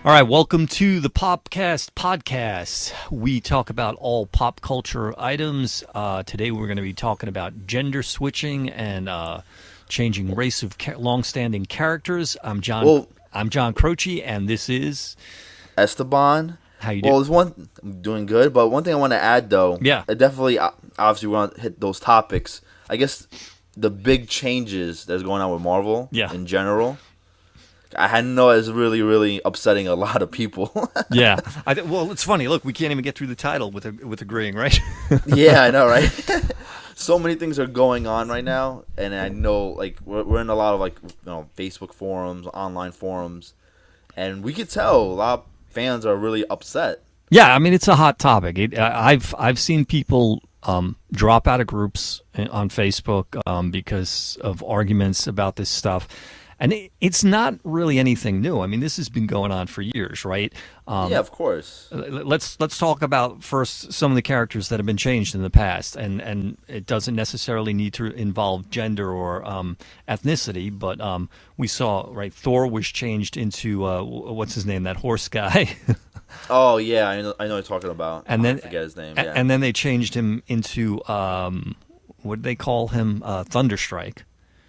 All right, welcome to the Popcast podcast. We talk about all pop culture items. Today we're going to be talking about gender switching and changing race of long-standing characters. I'm John Croce, and this is Esteban. How you doing? Well, I'm doing good, but one thing I want to add though, I definitely obviously want to hit those topics. I guess the big changes that's going on with Marvel in general. I hadn't know it's really, really upsetting a lot of people. Yeah. Well, it's funny. Look, we can't even get through the title with agreeing, right? Yeah, I know, right? So many things are going on right now, and I know, like, we're in a lot of, Facebook forums, online forums, and we could tell a lot of fans are really upset. Yeah, I mean, it's a hot topic. I've seen people drop out of groups on Facebook because of arguments about this stuff. And it's not really anything new. I mean, this has been going on for years, right? Yeah, of course. Let's talk about first some of the characters that have been changed in the past, and it doesn't necessarily need to involve gender or ethnicity. But we saw Thor was changed into what's his name, that horse guy. Oh yeah, I know what you're talking about. And then I forget his name. Yeah. And then they changed him into what did they call him? Thunderstrike.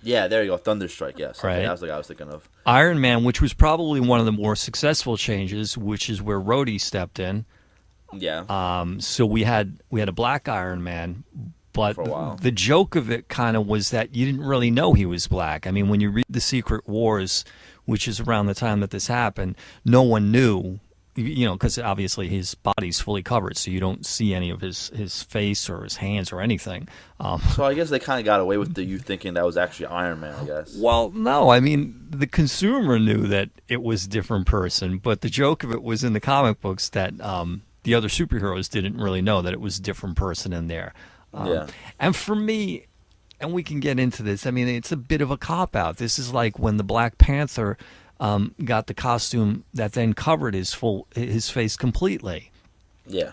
Yeah, there you go. Thunderstrike, yes. Right. Okay, that was the guy I was thinking of. Iron Man, which was probably one of the more successful changes, which is where Rhodey stepped in. Yeah. So we had a black Iron Man, but For a while. The joke of it kind of was that you didn't really know he was black. I mean, when you read the Secret Wars, which is around the time that this happened, no one knew. Because obviously his body's fully covered, so you don't see any of his face or his hands or anything. So I guess they kind of got away with you thinking that was actually Iron Man, I guess. Well, no. I mean, the consumer knew that it was a different person, but the joke of it was in the comic books that the other superheroes didn't really know that it was a different person in there. Yeah. And for me, and we can get into this, I mean, it's a bit of a cop-out. This is like when the Black Panther got the costume that then covered his face completely. Yeah.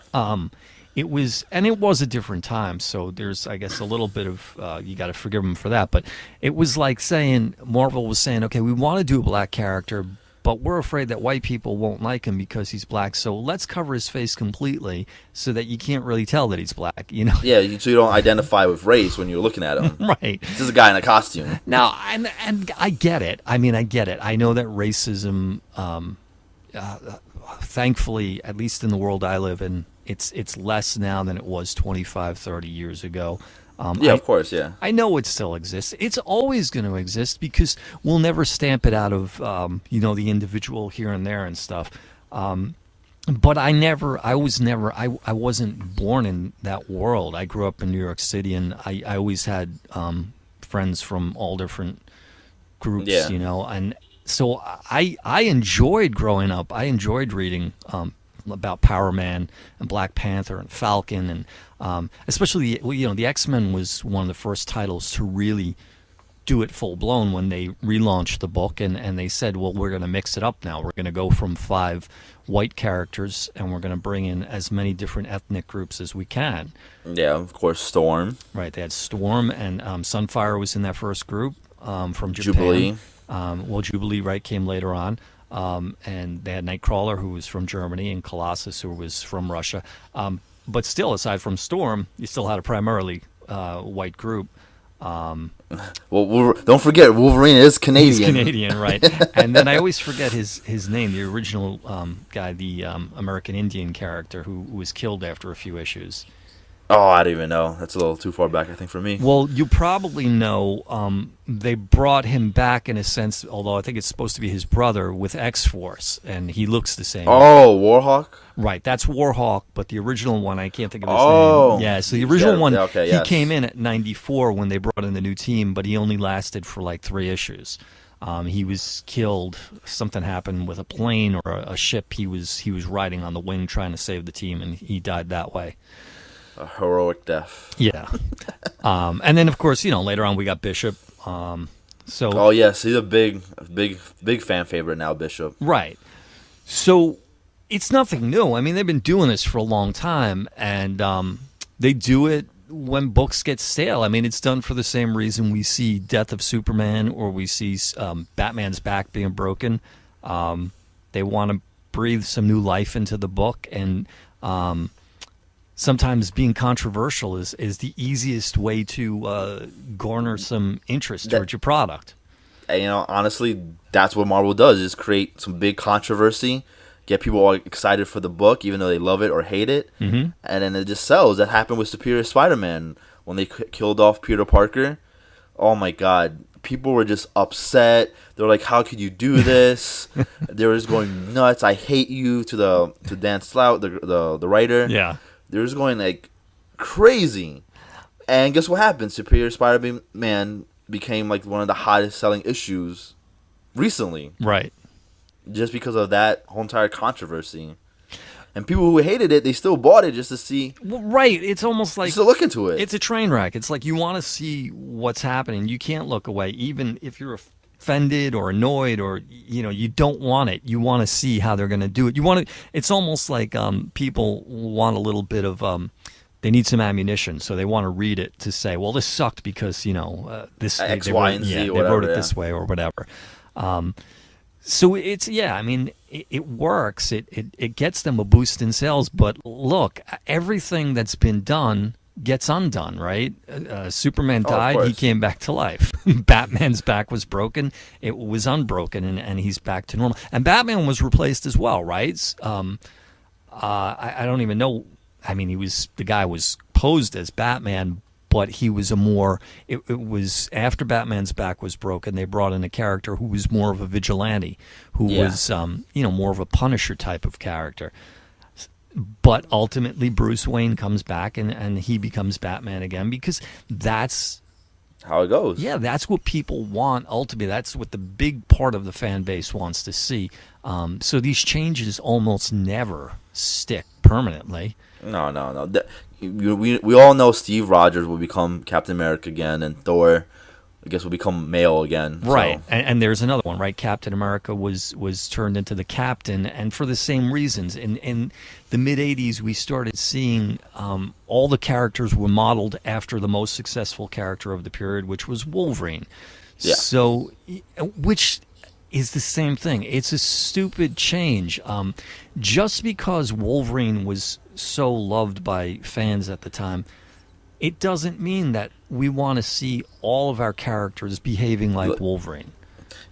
It was a different time, so there's, I guess, a little bit of you got to forgive him for that. But it was like saying Marvel was saying, okay, we want to do a black character, but we're afraid that white people won't like him because he's black. So let's cover his face completely so that you can't really tell that he's black. Yeah, so you don't identify with race when you're looking at him. Right. This is a guy in a costume. Now, and I get it. I mean, I get it. I know that racism, thankfully, at least in the world I live in, it's less now than it was 25, 30 years ago. Of course, yeah. I know it still exists. It's always going to exist because we'll never stamp it out of, the individual here and there and stuff. But I wasn't born in that world. I grew up in New York City, and I always had friends from all different groups, and so I enjoyed growing up. I enjoyed reading about Power Man and Black Panther and Falcon, and especially the X-Men was one of the first titles to really do it full blown when they relaunched the book, and they said, well, we're going to mix it up now. We're going to go from 5 white characters, and we're going to bring in as many different ethnic groups as we can. Yeah, of course, Storm. Right, they had Storm, and Sunfire was in that first group from Japan. Jubilee. Jubilee, came later on. And they had Nightcrawler, who was from Germany, and Colossus, who was from Russia. But still, aside from Storm, you still had a primarily white group. Well, don't forget, Wolverine is Canadian. He's Canadian, right. And then I always forget his name, the original guy, the American Indian character who was killed after a few issues. Oh, I don't even know. That's a little too far back, I think, for me. Well, you probably know they brought him back in a sense, although I think it's supposed to be his brother, with X-Force, and he looks the same. Oh, Warhawk? Right, that's Warhawk, but the original one, I can't think of his name. Yeah, so the original one, he came in at 94 when they brought in the new team, but he only lasted for like 3 issues. He was killed. Something happened with a plane or a ship. He was riding on the wing trying to save the team, and he died that way. A heroic death. Yeah. And then, of course, later on we got Bishop. Oh, yes, he's a big fan favorite now, Bishop. Right. So it's nothing new. I mean, they've been doing this for a long time, and they do it when books get stale. I mean, it's done for the same reason we see Death of Superman or we see Batman's back being broken. They want to breathe some new life into the book, and sometimes being controversial is the easiest way to garner some interest towards your product. And, honestly, that's what Marvel does, is create some big controversy, get people all excited for the book, even though they love it or hate it, and then it just sells. That happened with Superior Spider-Man when they killed off Peter Parker. Oh my God, people were just upset. They were like, "How could you do this?" They were just going nuts. "I hate you" to Dan Slott, the writer. Yeah, they were just going like crazy. And guess what happened? Superior Spider-Man became like one of the hottest selling issues recently. Right. Just because of that whole entire controversy. And people who hated it, they still bought it just to see. Well, right. It's almost like, just to look into it. It's a train wreck. It's like you want to see what's happening. You can't look away, even if you're offended or annoyed, or you don't want it. You want to see how they're going to do it. You want to. It's almost like people want a little bit of. They need some ammunition, so they want to read it to say, "Well, this sucked because this X, Y, and Z, they whatever, wrote it this way or whatever." So it's it works. It gets them a boost in sales. But look, everything that's been done gets undone, right? Superman died. He came back to life. Batman's back was broken. It was unbroken, and he's back to normal. And Batman was replaced as well, right? I don't even know. I mean, the guy was posed as Batman, but he was it was after Batman's back was broken, they brought in a character who was more of a vigilante, who was, more of a Punisher type of character. But ultimately, Bruce Wayne comes back and he becomes Batman again, because that's how it goes. Yeah, that's what people want. Ultimately, that's what the big part of the fan base wants to see. So these changes almost never stick permanently. No. We all know Steve Rogers will become Captain America again, and Thor, I guess, will become male again. Right, so. and there's another one, right? Captain America was turned into the Captain, and for the same reasons. In the mid-'80s, we started seeing all the characters were modeled after the most successful character of the period, which was Wolverine. Yeah. So, which is the same thing. It's a stupid change. Just because Wolverine was so loved by fans at the time, it doesn't mean that we want to see all of our characters behaving like Wolverine.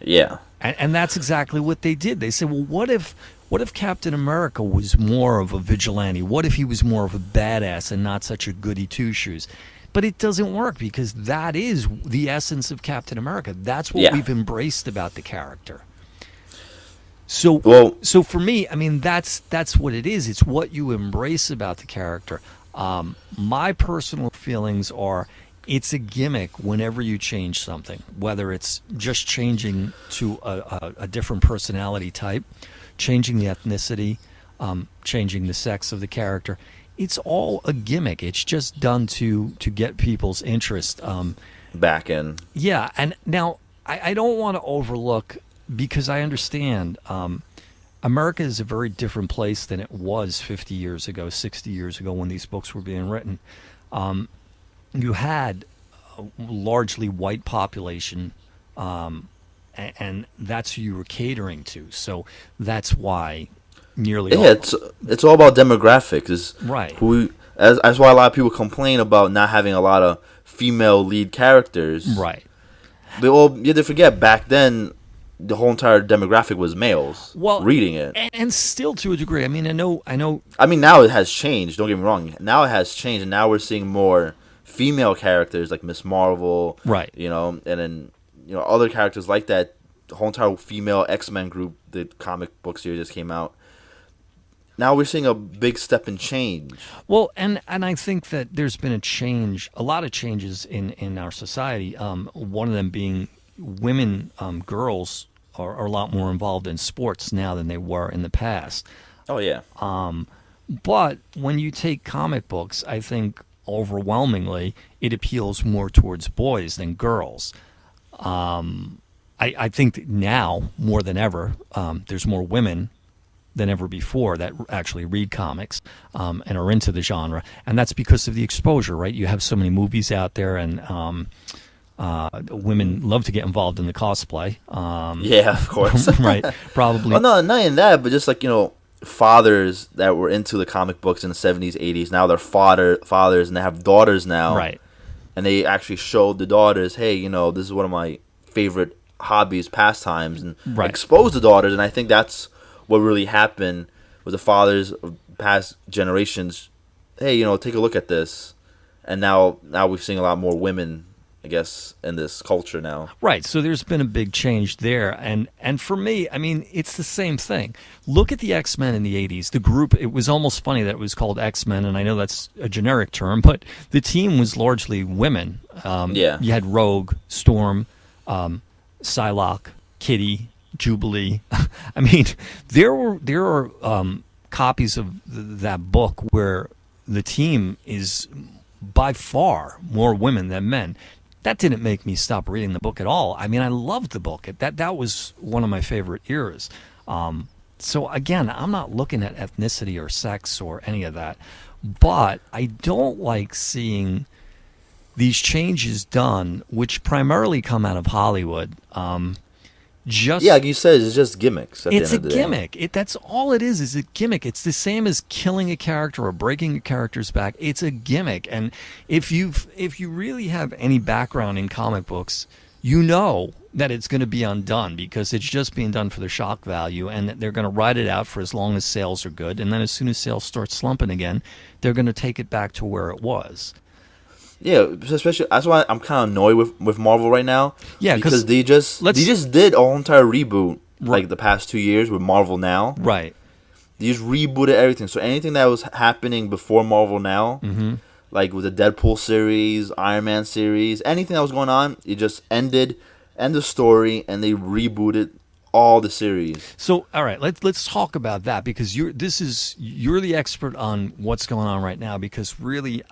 Yeah. And that's exactly what they did. They said, well, what if Captain America was more of a vigilante? What if he was more of a badass and not such a goody two-shoes? But it doesn't work, because that is the essence of Captain America. That's what we've embraced about the character. So for me, I mean, that's what it is. It's what you embrace about the character. My personal feelings are, it's a gimmick whenever you change something, whether it's just changing to a different personality type, changing the ethnicity, changing the sex of the character. It's all a gimmick. It's just done to get people's interest. Back in. Yeah, and now I don't want to overlook, because I understand America is a very different place than it was 50 years ago, 60 years ago when these books were being written. You had a largely white population, and that's who you were catering to. So that's why nearly all... it's all about demographics. Right. That's why a lot of people complain about not having a lot of female lead characters. Right. But you have to forget, back then the whole entire demographic was males reading it. And still to a degree. I mean, I know. I mean, now it has changed. Don't get me wrong. Now it has changed, and now we're seeing more female characters like Miss Marvel. Right. And then other characters like that. The whole entire female X-Men group, the comic book series just came out. Now we're seeing a big step in change. Well, and I think that there's been a lot of changes in our society. One of them being women, girls are a lot more involved in sports now than they were in the past. Oh, yeah. But when you take comic books, I think overwhelmingly it appeals more towards boys than girls. I think that now, more than ever, there's more women than ever before that actually read comics and are into the genre. And that's because of the exposure, right? You have so many movies out there, and Women love to get involved in the cosplay. Yeah, of course. Right, probably. Well, no, not in that, but just like, fathers that were into the comic books in the 70s, 80s, now they're fathers and they have daughters now. Right. And they actually showed the daughters, hey, this is one of my favorite hobbies, pastimes, and expose the daughters. And I think that's what really happened with the fathers of past generations. Hey, take a look at this. And now we're seeing a lot more women, I guess, in this culture now. Right. So there's been a big change there. And for me, I mean, it's the same thing. Look at the X-Men in the 80s. The group, it was almost funny that it was called X-Men, and I know that's a generic term, but the team was largely women. You had Rogue, Storm, Psylocke, Kitty, Jubilee. I mean, there are copies of that book where the team is by far more women than men. That didn't make me stop reading the book at all. I mean, I loved the book. That was one of my favorite eras. So again, I'm not looking at ethnicity or sex or any of that, but I don't like seeing these changes done, which primarily come out of Hollywood. Like you said, it's just gimmicks. It's a gimmick. That's all it is a gimmick. It's the same as killing a character or breaking a character's back. It's a gimmick. And if you really have any background in comic books, you know that it's going to be undone because it's just being done for the shock value, and they're going to ride it out for as long as sales are good. And then as soon as sales start slumping again, they're going to take it back to where it was. Yeah, especially that's why I'm kind of annoyed with Marvel right now. Yeah, because they just did a whole entire reboot like the past 2 years with Marvel Now. Right. They just rebooted everything. So anything that was happening before Marvel Now, like with the Deadpool series, Iron Man series, anything that was going on, it just end the story, and they rebooted all the series. So, all right, let's talk about that because you're the expert on what's going on right now. Because really,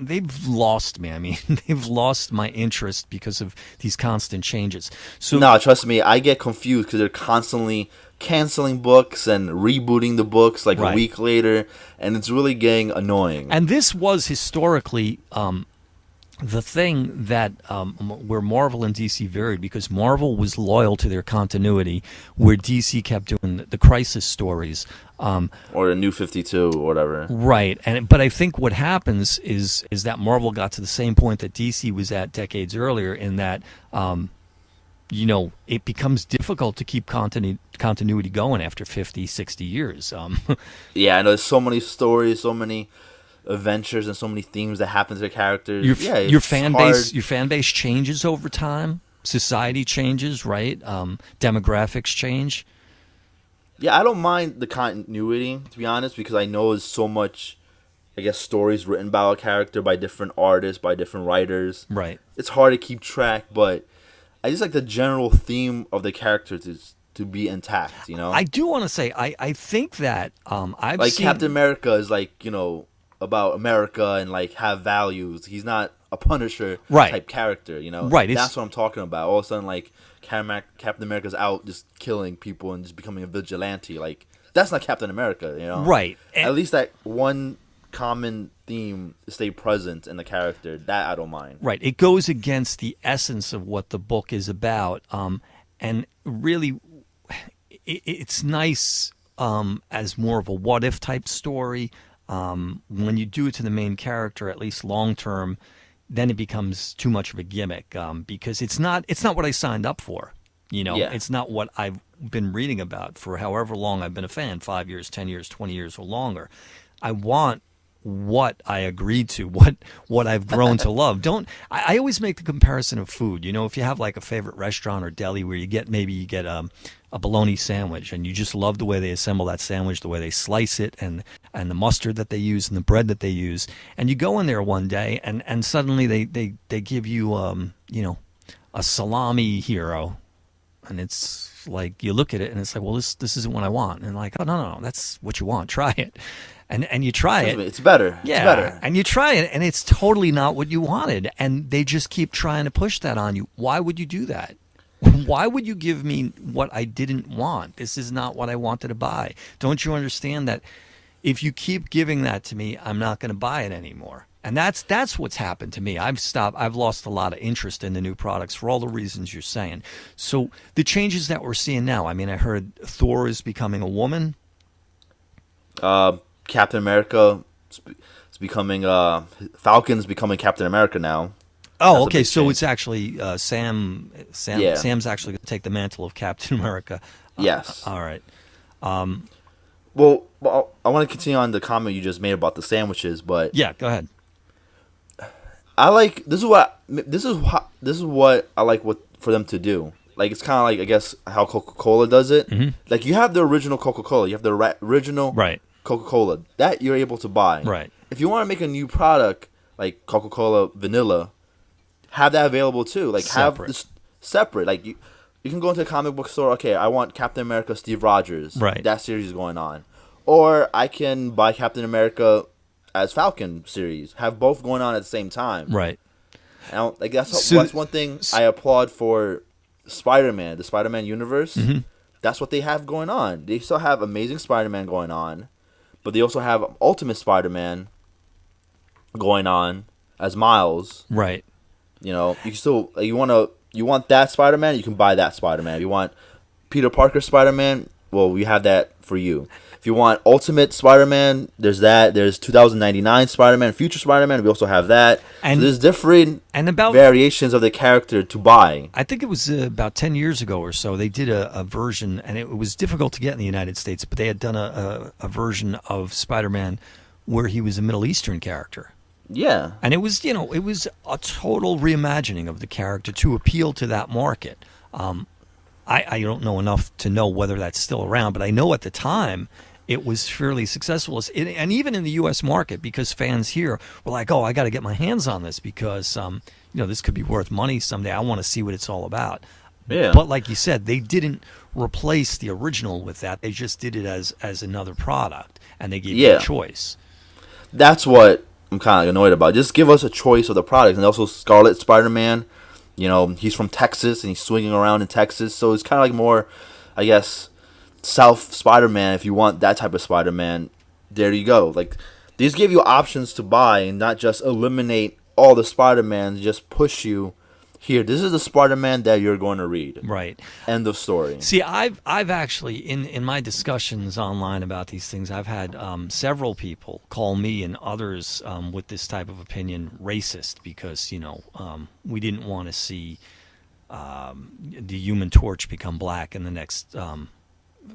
they've lost me. I mean, they've lost my interest because of these constant changes. So no, trust me, I get confused because they're constantly canceling books and rebooting the books like a week later, and it's really getting annoying. And this was historically the thing that where Marvel and DC varied, because Marvel was loyal to their continuity, where DC kept doing the crisis stories. Or the New 52 or whatever. Right. But I think what happens is that Marvel got to the same point that DC was at decades earlier, in that it becomes difficult to keep continuity going after 50, 60 years. Yeah, I know there's so many stories, so many adventures, and so many themes that happen to the characters. Your fan base changes over time. Society changes, right? Demographics change. Yeah, I don't mind the continuity, to be honest, because I know there's so much, I guess, stories written about a character by different artists, by different writers. Right. It's hard to keep track, but I just like the general theme of the characters to be intact, I do want to say, I think that I've like seen... Captain America is like, about America and like have values. He's not a Punisher type character, Right. That's what I'm talking about. All of a sudden, like, Captain America's out just killing people and just becoming a vigilante. Like, that's not Captain America, Right. At least that one common theme stay present in the character. That I don't mind. Right. It goes against the essence of what the book is about. And really, it's nice as more of a what-if type story. When you do it to the main character, at least long term, then it becomes too much of a gimmick, because it's not what I signed up for. It's not what I've been reading about for however long I've been a fan, 5 years, 10 years, 20 years or longer. I want what I agreed to, what I've grown to love. I always make the comparison of food. If you have like a favorite restaurant or deli where you get a bologna sandwich, and you just love the way they assemble that sandwich, the way they slice it, and the mustard that they use and the bread that they use, and you go in there one day and suddenly they give you a salami hero, and it's like you look at it and it's like, well, this isn't what I want, and like, oh no, that's what you want, try it. And you try it. It's better. Yeah, it's better. And you try it, and it's totally not what you wanted. And they just keep trying to push that on you. Why would you do that? Why would you give me what I didn't want? This is not what I wanted to buy. Don't you understand that if you keep giving that to me, I'm not going to buy it anymore? And that's what's happened to me. I've lost a lot of interest in the new products for all the reasons you're saying. So the changes that we're seeing now, I mean, I heard Thor is becoming a woman. Captain America is becoming Falcon's becoming Captain America now. Oh, okay. So it's actually Sam. Yeah. Sam's actually going to take the mantle of Captain America. Yes. All right. Well, I want to continue on the comment you just made about the sandwiches, but yeah, go ahead. I like this is what I like for them to do. Like it's kind of like I guess how Coca-Cola does it. Mm-hmm. Like you have the original Coca-Cola, you have the original Coca-Cola that you're able to buy. Right. If you want to make a new product like Coca-Cola Vanilla, have that available too. Like have this separate. Like you can go into a comic book store. Okay, I want Captain America Steve Rogers. Right. That series is going on, or I can buy Captain America as Falcon series. Have both going on at the same time. Right. And like that's one thing I applaud for Spider-Man, the Spider-Man universe. Mm-hmm. That's what they have going on. They still have Amazing Spider-Man going on, but they also have Ultimate Spider-Man going on as Miles. Right. You know, you can still you want that Spider-Man, you can buy that Spider-Man. If you want Peter Parker Spider-Man, well, we have that for you. If you want Ultimate Spider-Man, there's that. There's 2099 Spider-Man, Future Spider-Man. We also have that. And so there's different variations of the character to buy. I think it was about 10 years ago or so. They did a version, and it was difficult to get in the United States, but they had done a version of Spider-Man where he was a Middle Eastern character. Yeah. And it was, it was a total reimagining of the character to appeal to that market. I don't know enough to know whether that's still around, but I know at the time it was fairly successful. And even in the U.S. market, because fans here were like, oh, I got to get my hands on this because, this could be worth money someday. I want to see what it's all about. Yeah. But like you said, they didn't replace the original with that. They just did it as another product, and they gave you a choice. That's what I'm kind of annoyed about. Just give us a choice of the product. And also Scarlet Spider-Man, he's from Texas and he's swinging around in Texas. So it's kind of like more, I guess, South Spider-Man. If you want that type of Spider-Man, there you go. Like, they just give you options to buy and not just eliminate all the Spider-Mans, just push you. Here, this is the Spider-Man that you're going to read. Right. End of story. See, I've actually, in my discussions online about these things, I've had several people call me and others with this type of opinion racist because, we didn't want to see the Human Torch become black in the next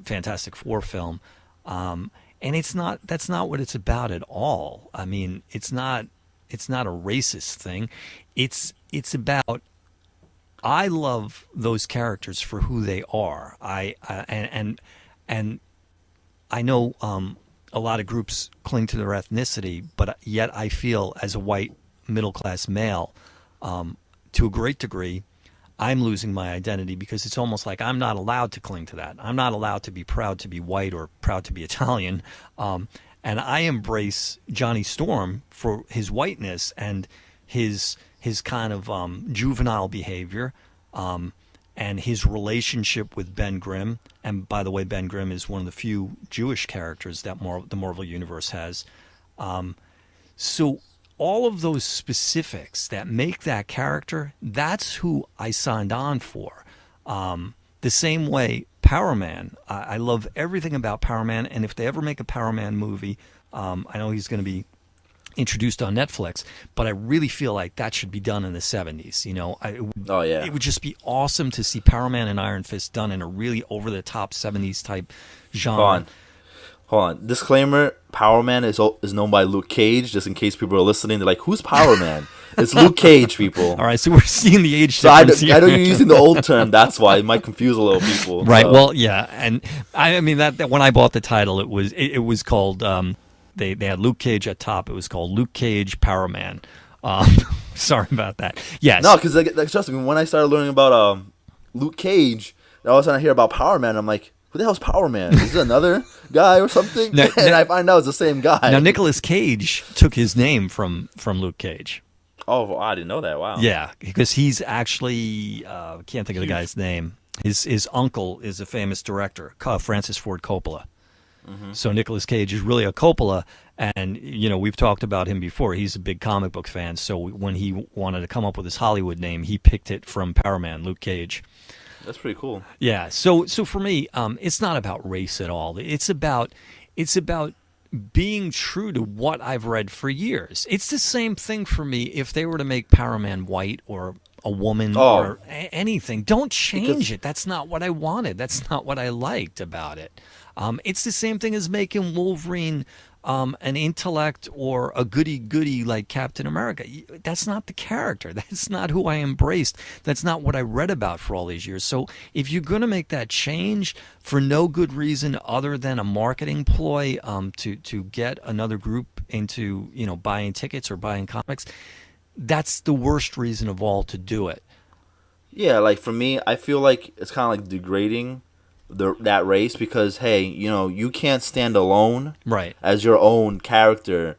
Fantastic Four film. And that's not what it's about at all. I mean, it's not a racist thing. It's about, I love those characters for who they are. And I know a lot of groups cling to their ethnicity, but yet I feel as a white middle class male, to a great degree, I'm losing my identity because it's almost like I'm not allowed to cling to that. I'm not allowed to be proud to be white or proud to be Italian. And I embrace Johnny Storm for his whiteness and his kind of juvenile behavior, and his relationship with Ben Grimm. And by the way, Ben Grimm is one of the few Jewish characters that the Marvel Universe has. So all of those specifics that make that character, that's who I signed on for. The same way Power Man, I love everything about Power Man, and if they ever make a Power Man movie, I know he's going to be introduced on Netflix, but I really feel like that should be done in the 70s. It would just be awesome to see Power Man and Iron Fist done in a really over-the-top 70s type genre. Hold on. Disclaimer, Power Man is known by Luke Cage, just in case people are listening. They're like, who's Power Man? It's Luke Cage, people. All right, so we're seeing the age difference here. I know you're using the old term. That's why it might confuse a little people. Right, so. Well, yeah. And I mean, that when I bought the title, it was called... They had Luke Cage at top. It was called Luke Cage Power Man. Sorry about that. Yes. No, because trust me, when I started learning about Luke Cage, and all of a sudden I hear about Power Man, I'm like, who the hell's Power Man? Is it another guy or something? And I find out it's the same guy. Now, Nicolas Cage took his name from Luke Cage. Oh, I didn't know that. Wow. Yeah, because he's actually, can't think of the guy's name. His uncle is a famous director, Francis Ford Coppola. Mm-hmm. So Nicolas Cage is really a Coppola, and we've talked about him before. He's a big comic book fan, so when he wanted to come up with his Hollywood name, he picked it from Power Man, Luke Cage. That's pretty cool. Yeah. So for me, it's not about race at all. It's about being true to what I've read for years. It's the same thing for me if they were to make Power Man white or a woman or anything. Don't change it. That's not what I wanted. That's not what I liked about it. It's the same thing as making Wolverine an intellect or a goody-goody like Captain America. That's not the character. That's not who I embraced. That's not what I read about for all these years. So if you're going to make that change for no good reason other than a marketing ploy to get another group into buying tickets or buying comics, that's the worst reason of all to do it. Yeah, like for me, I feel like it's kind of like degrading that race because, hey, you can't stand alone as your own character.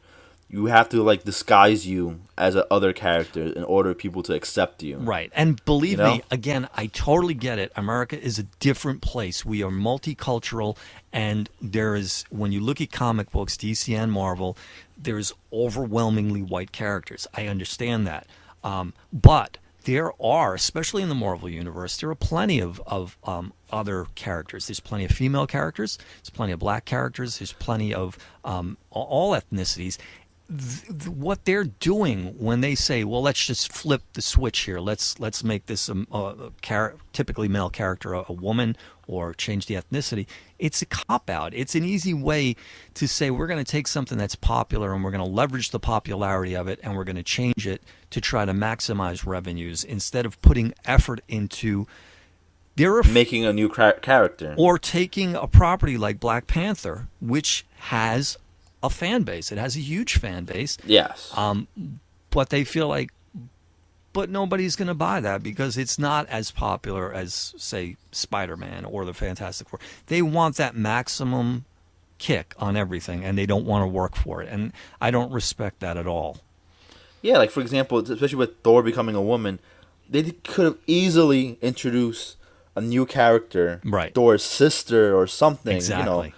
You have to like disguise you as a other character in order for people to accept you. Right. And believe me, again, I totally get it. America is a different place. We are multicultural, and there is, when you look at comic books, DC and Marvel, there's overwhelmingly white characters. I understand that. But there are, especially in the Marvel Universe, there are plenty of other characters. There's plenty of female characters. There's plenty of black characters. There's plenty of all ethnicities. What they're doing when they say, well, let's just flip the switch here. Let's make this a typically male character a woman, or change the ethnicity. It's a cop-out. It's an easy way to say we're going to take something that's popular and we're going to leverage the popularity of it and we're going to change it to try to maximize revenues instead of putting effort into making a new character. Or taking a property like Black Panther, which has a fan base. It has a huge fan base. Yes. But they feel like, but nobody's going to buy that because it's not as popular as, say, Spider-Man or the Fantastic Four. They want that maximum kick on everything, and they don't want to work for it. And I don't respect that at all. Yeah, like, for example, especially with Thor becoming a woman, they could have easily introduced a new character, Thor's sister or something, exactly.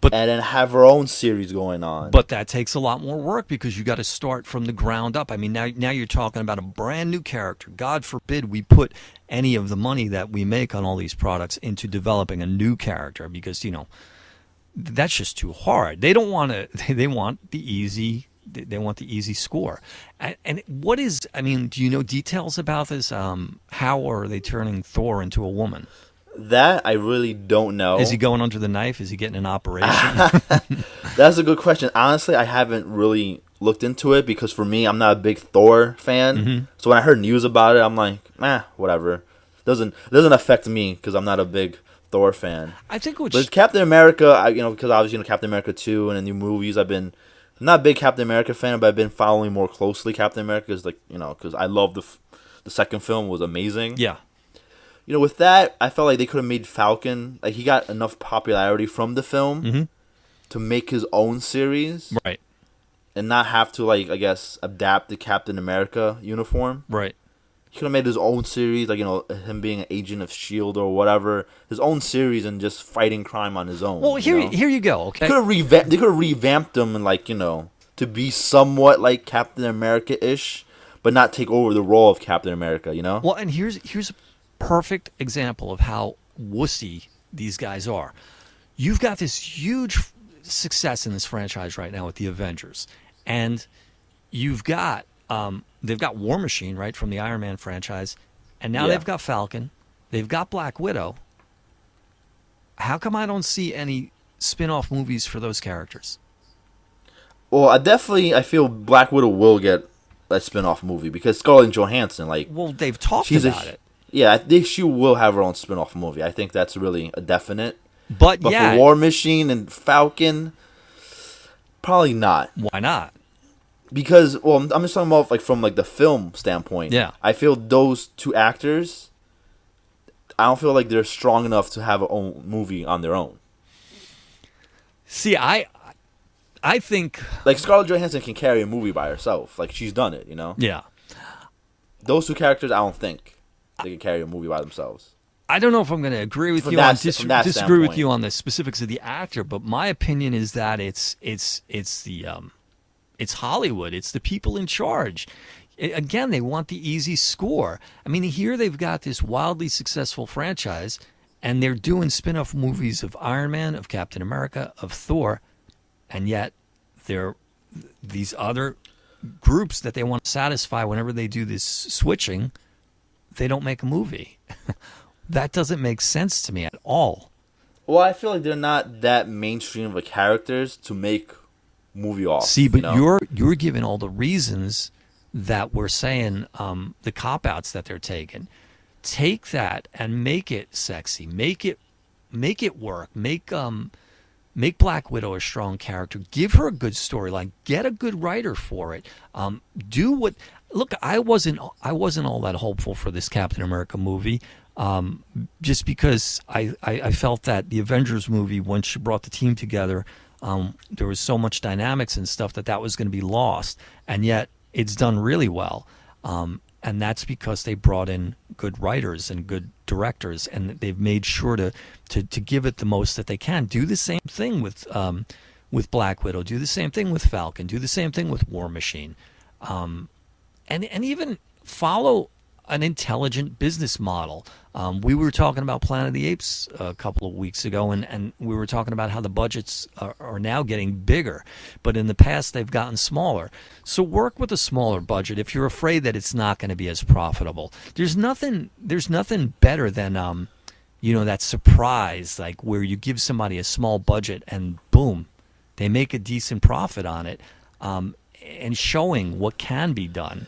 And then have her own series going on. But that takes a lot more work because you got to start from the ground up. I mean, now you're talking about a brand new character. God forbid we put any of the money that we make on all these products into developing a new character because, that's just too hard. They don't want to. They want the easy. They want the easy score. And what is? I mean, do you know details about this? How are they turning Thor into a woman? That I really don't know. Is he going under the knife? Is he getting an operation? That's a good question. Honestly, I haven't really looked into it because for me, I'm not a big Thor fan. Mm-hmm. So when I heard news about it, I'm like, whatever. Doesn't affect me because I'm not a big Thor fan. I think but Captain America, because obviously Captain America 2 and the new movies, I'm not a big Captain America fan, but I've been following more closely Captain America because I love the second film was amazing. Yeah. With that, I felt like they could have made Falcon, like he got enough popularity from the film to make his own series. Right. And not have to, like, I guess, adapt the Captain America uniform. Right. He could have made his own series, like, him being an agent of S.H.I.E.L.D. or whatever. His own series and just fighting crime on his own. Well, here you go, okay? They could have revamped him and, like, to be somewhat like Captain America-ish, but not take over the role of Captain America, Well, and here's a perfect example of how wussy these guys are. You've got this huge success in this franchise right now with the Avengers, and you've got they've got War Machine, right, from the Iron Man franchise, and now they've got Falcon, they've got Black Widow. How come I don't see any spin-off movies for those characters? Well, I feel Black Widow will get a spin-off movie because Scarlett Johansson, like, well, they've talked about it. Yeah, I think she will have her own spin-off movie. I think that's really a definite. But for War Machine and Falcon, probably not. Why not? Because, well, I'm just talking about, like, from, like, the film standpoint. Yeah. I feel those two actors, I don't feel like they're strong enough to have a own movie on their own. See, I think, like, Scarlett Johansson can carry a movie by herself. Like, she's done it, Yeah. Those two characters, I don't think they can carry a movie by themselves. I don't know if I'm going to agree with you. Disagree with you on the specifics of the actor, but my opinion is that it's Hollywood. It's the people in charge. Again, they want the easy score. I mean, here they've got this wildly successful franchise, and they're doing spin-off movies of Iron Man, of Captain America, of Thor, and yet they're these other groups that they want to satisfy whenever they do this switching, they don't make a movie. That doesn't make sense to me at all. Well, I feel like they're not that mainstream of a characters to make movie off. See, but you're giving all the reasons that we're saying, the cop-outs that they're taking. Take that and make it sexy. Make it work. Make Black Widow a strong character. Give her a good storyline. Get a good writer for it. Do what. Look, I wasn't all that hopeful for this Captain America movie, just because I felt that the Avengers movie, once she brought the team together, there was so much dynamics and stuff that was going to be lost, and yet it's done really well. And that's because they brought in good writers and good directors, and they've made sure to give it the most that they can. Do the same thing with Black Widow. Do the same thing with Falcon. Do the same thing with War Machine, and even follow an intelligent business model. We were talking about Planet of the Apes a couple of weeks ago, and we were talking about how the budgets are now getting bigger, but in the past they've gotten smaller. So work with a smaller budget if you're afraid that it's not going to be as profitable. There's nothing better than that surprise, like where you give somebody a small budget and boom, they make a decent profit on it, and showing what can be done.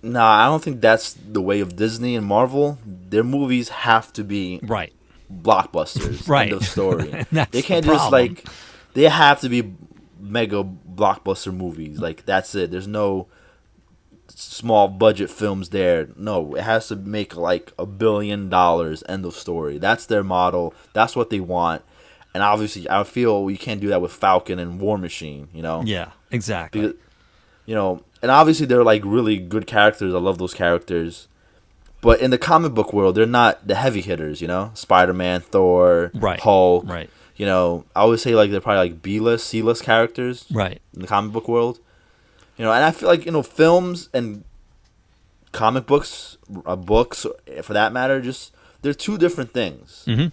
No, I don't think that's the way of Disney and Marvel. Their movies have to be blockbusters. Right. End of story. They can't just they have to be mega blockbuster movies. Like, that's it. There's no small budget films there. No, it has to make like $1 billion. End of story. That's their model. That's what they want. And obviously, I feel you can't do that with Falcon and War Machine. Yeah, exactly. Because, and obviously they're like really good characters. I love those characters. But in the comic book world, they're not the heavy hitters, Spider-Man, Thor, Hulk. Right. I always say like they're probably like B-list, C-list characters. Right. In the comic book world. And I feel like, films and comic books, books for that matter, they're two different things. Mm-hmm.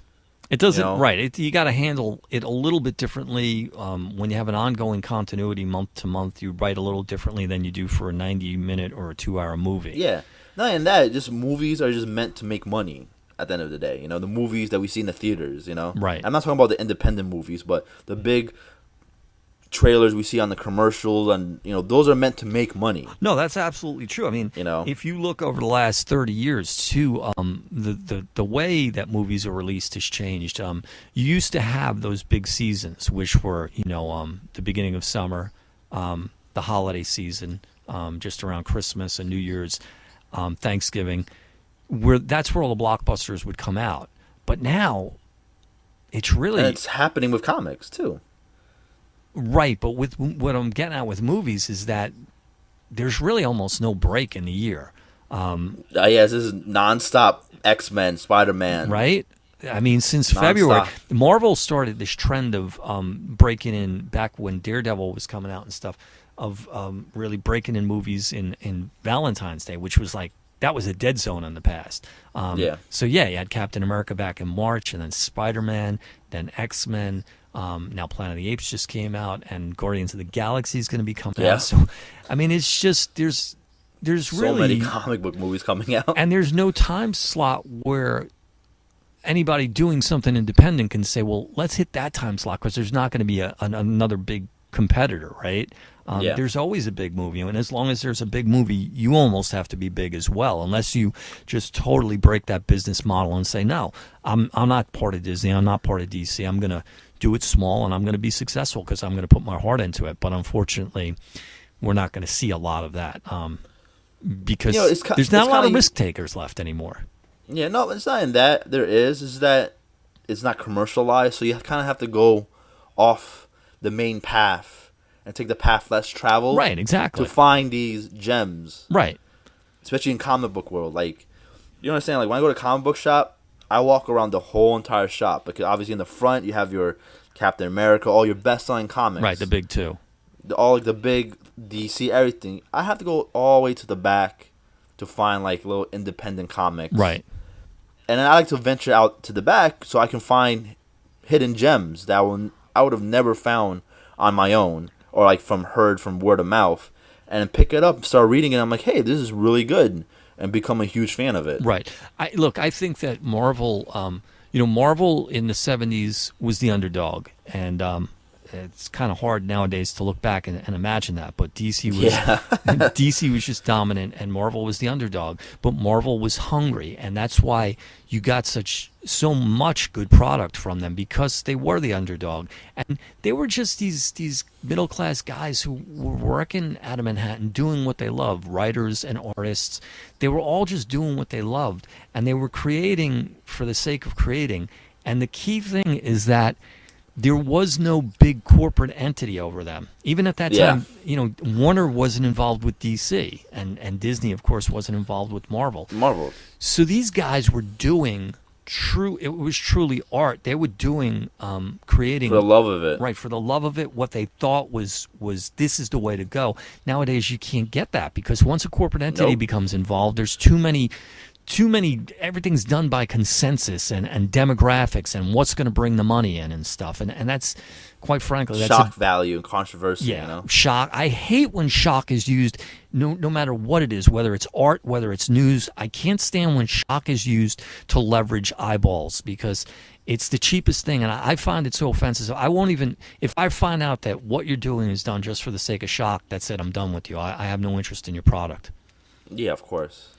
It doesn't, right. You got to handle it a little bit differently. When you have an ongoing continuity month to month, you write a little differently than you do for a 90-minute or a 2-hour movie. Yeah. Not even that, just movies are just meant to make money at the end of the day. The movies that we see in the theaters, Right. I'm not talking about the independent movies, but the big trailers we see on the commercials, and those are meant to make money. No, that's absolutely true. I mean, if you look over the last 30 years too, the way that movies are released has changed. You used to have those big seasons, which were the beginning of summer, the holiday season, just around Christmas and New Year's, Thanksgiving, that's where all the blockbusters would come out. But now it's happening with comics too. Right, but with what I'm getting at with movies is that there's really almost no break in the year. Yes, this is nonstop X-Men, Spider-Man. Right? I mean, since February, Marvel started this trend of breaking in, back when Daredevil was coming out and stuff, of really breaking in movies in Valentine's Day, which was that was a dead zone in the past. So, you had Captain America back in March, and then Spider-Man, then X-Men. Now Planet of the Apes just came out, and Guardians of the Galaxy is going to be coming out. So, I mean, it's just there's so really many comic book movies coming out, and there's no time slot where anybody doing something independent can say, "Well, let's hit that time slot," because there's not going to be another big competitor, right? There's always a big movie, and as long as there's a big movie, you almost have to be big as well, unless you just totally break that business model and say, "No, I'm not part of Disney. I'm not part of DC. I'm going to do it small, and I'm going to be successful because I'm going to put my heart into it." But unfortunately, we're not going to see a lot of that because there's not a lot of risk takers left anymore. Yeah, no, it's not in that. There is that it's not commercialized, so you kind of have to go off the main path and take the path less traveled. Right, exactly. To find these gems. Right. Especially in comic book world. You understand, when I go to a comic book shop, I walk around the whole entire shop because obviously in the front you have your Captain America, all your best-selling comics. Right, the big two. All like the big DC, everything. I have to go all the way to the back to find like little independent comics. Right. And then I like to venture out to the back so I can find hidden gems that I would have never found on my own or like from word of mouth, and pick it up, start reading it. I'm like, hey, this is really good, and become a huge fan of it. Right. I think that Marvel, Marvel in the 70s was the underdog, and it's kind of hard nowadays to look back and imagine that. But DC was DC was just dominant, and Marvel was the underdog. But Marvel was hungry, and that's why you got so much good product from them, because they were the underdog, and they were just these middle class guys who were working out of Manhattan, doing what they loved. Writers and artists, they were all just doing what they loved, and they were creating for the sake of creating. And the key thing is that there was no big corporate entity over them. Even at that time, Warner wasn't involved with DC, and Disney, of course, wasn't involved with Marvel. So these guys were doing it was truly art. They were doing, creating for the love of it. Right, for the love of it, what they thought was this is the way to go. Nowadays, you can't get that, because once a corporate entity becomes involved, there's too many, everything's done by consensus and demographics and what's going to bring the money in and stuff. And that's, quite frankly, that's shock value and controversy. Yeah, shock. I hate when shock is used, no matter what it is, whether it's art, whether it's news. I can't stand when shock is used to leverage eyeballs, because it's the cheapest thing, and I find it so offensive. I won't even, if I find out that what you're doing is done just for the sake of shock, that's it, I'm done with you. I have no interest in your product. Yeah, of course.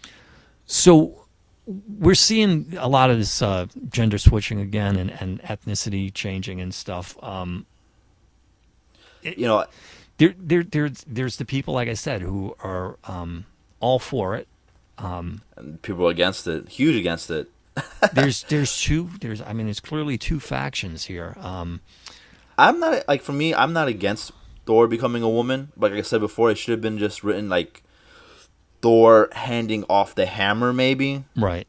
So we're seeing a lot of this gender switching again, and ethnicity changing and stuff. There's the people, like I said, who are all for it. And people against it, huge against it. there's clearly two factions here. I'm not, like, for me, I'm not against Thor becoming a woman. Like I said before, it should have been just written like Thor handing off the hammer, maybe, right,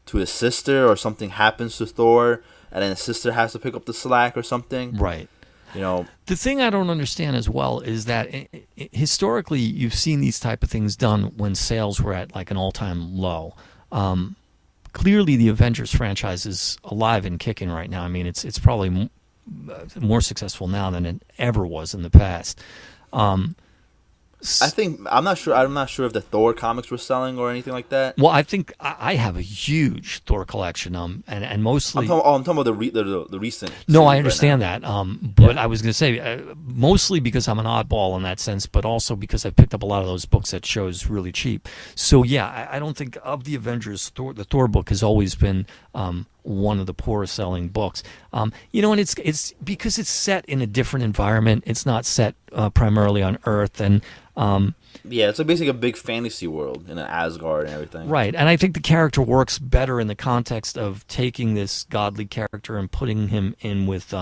to his sister, or something happens to Thor, and then his sister has to pick up the slack or something. Right. The thing I don't understand as well is that historically you've seen these type of things done when sales were at like an all-time low. Clearly, the Avengers franchise is alive and kicking right now. I mean, it's probably more successful now than it ever was in the past. I'm not sure if the Thor comics were selling or anything like that. Well, I think I have a huge Thor collection, and mostly. I'm talking about the recent. No, I understand that. But I was going to say mostly because I'm an oddball in that sense, but also because I picked up a lot of those books at shows really cheap. So yeah, I don't think of the Avengers, the Thor book has always been one of the poorest selling books. And it's because it's set in a different environment. It's not set primarily on Earth, and it's basically a big fantasy world in an Asgard and everything. Right, and I think the character works better in the context of taking this godly character and putting him in with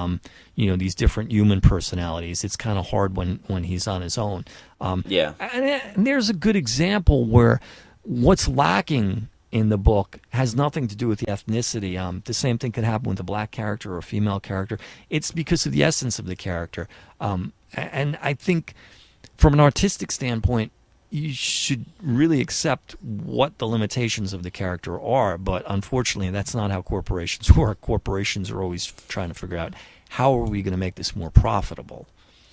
these different human personalities. It's kind of hard when he's on his own. And there's a good example where what's lacking in the book has nothing to do with the ethnicity. The same thing could happen with a black character or a female character. It's because of the essence of the character. And I think from an artistic standpoint, you should really accept what the limitations of the character are. But unfortunately, that's not how corporations work. Corporations are always trying to figure out, how are we going to make this more profitable?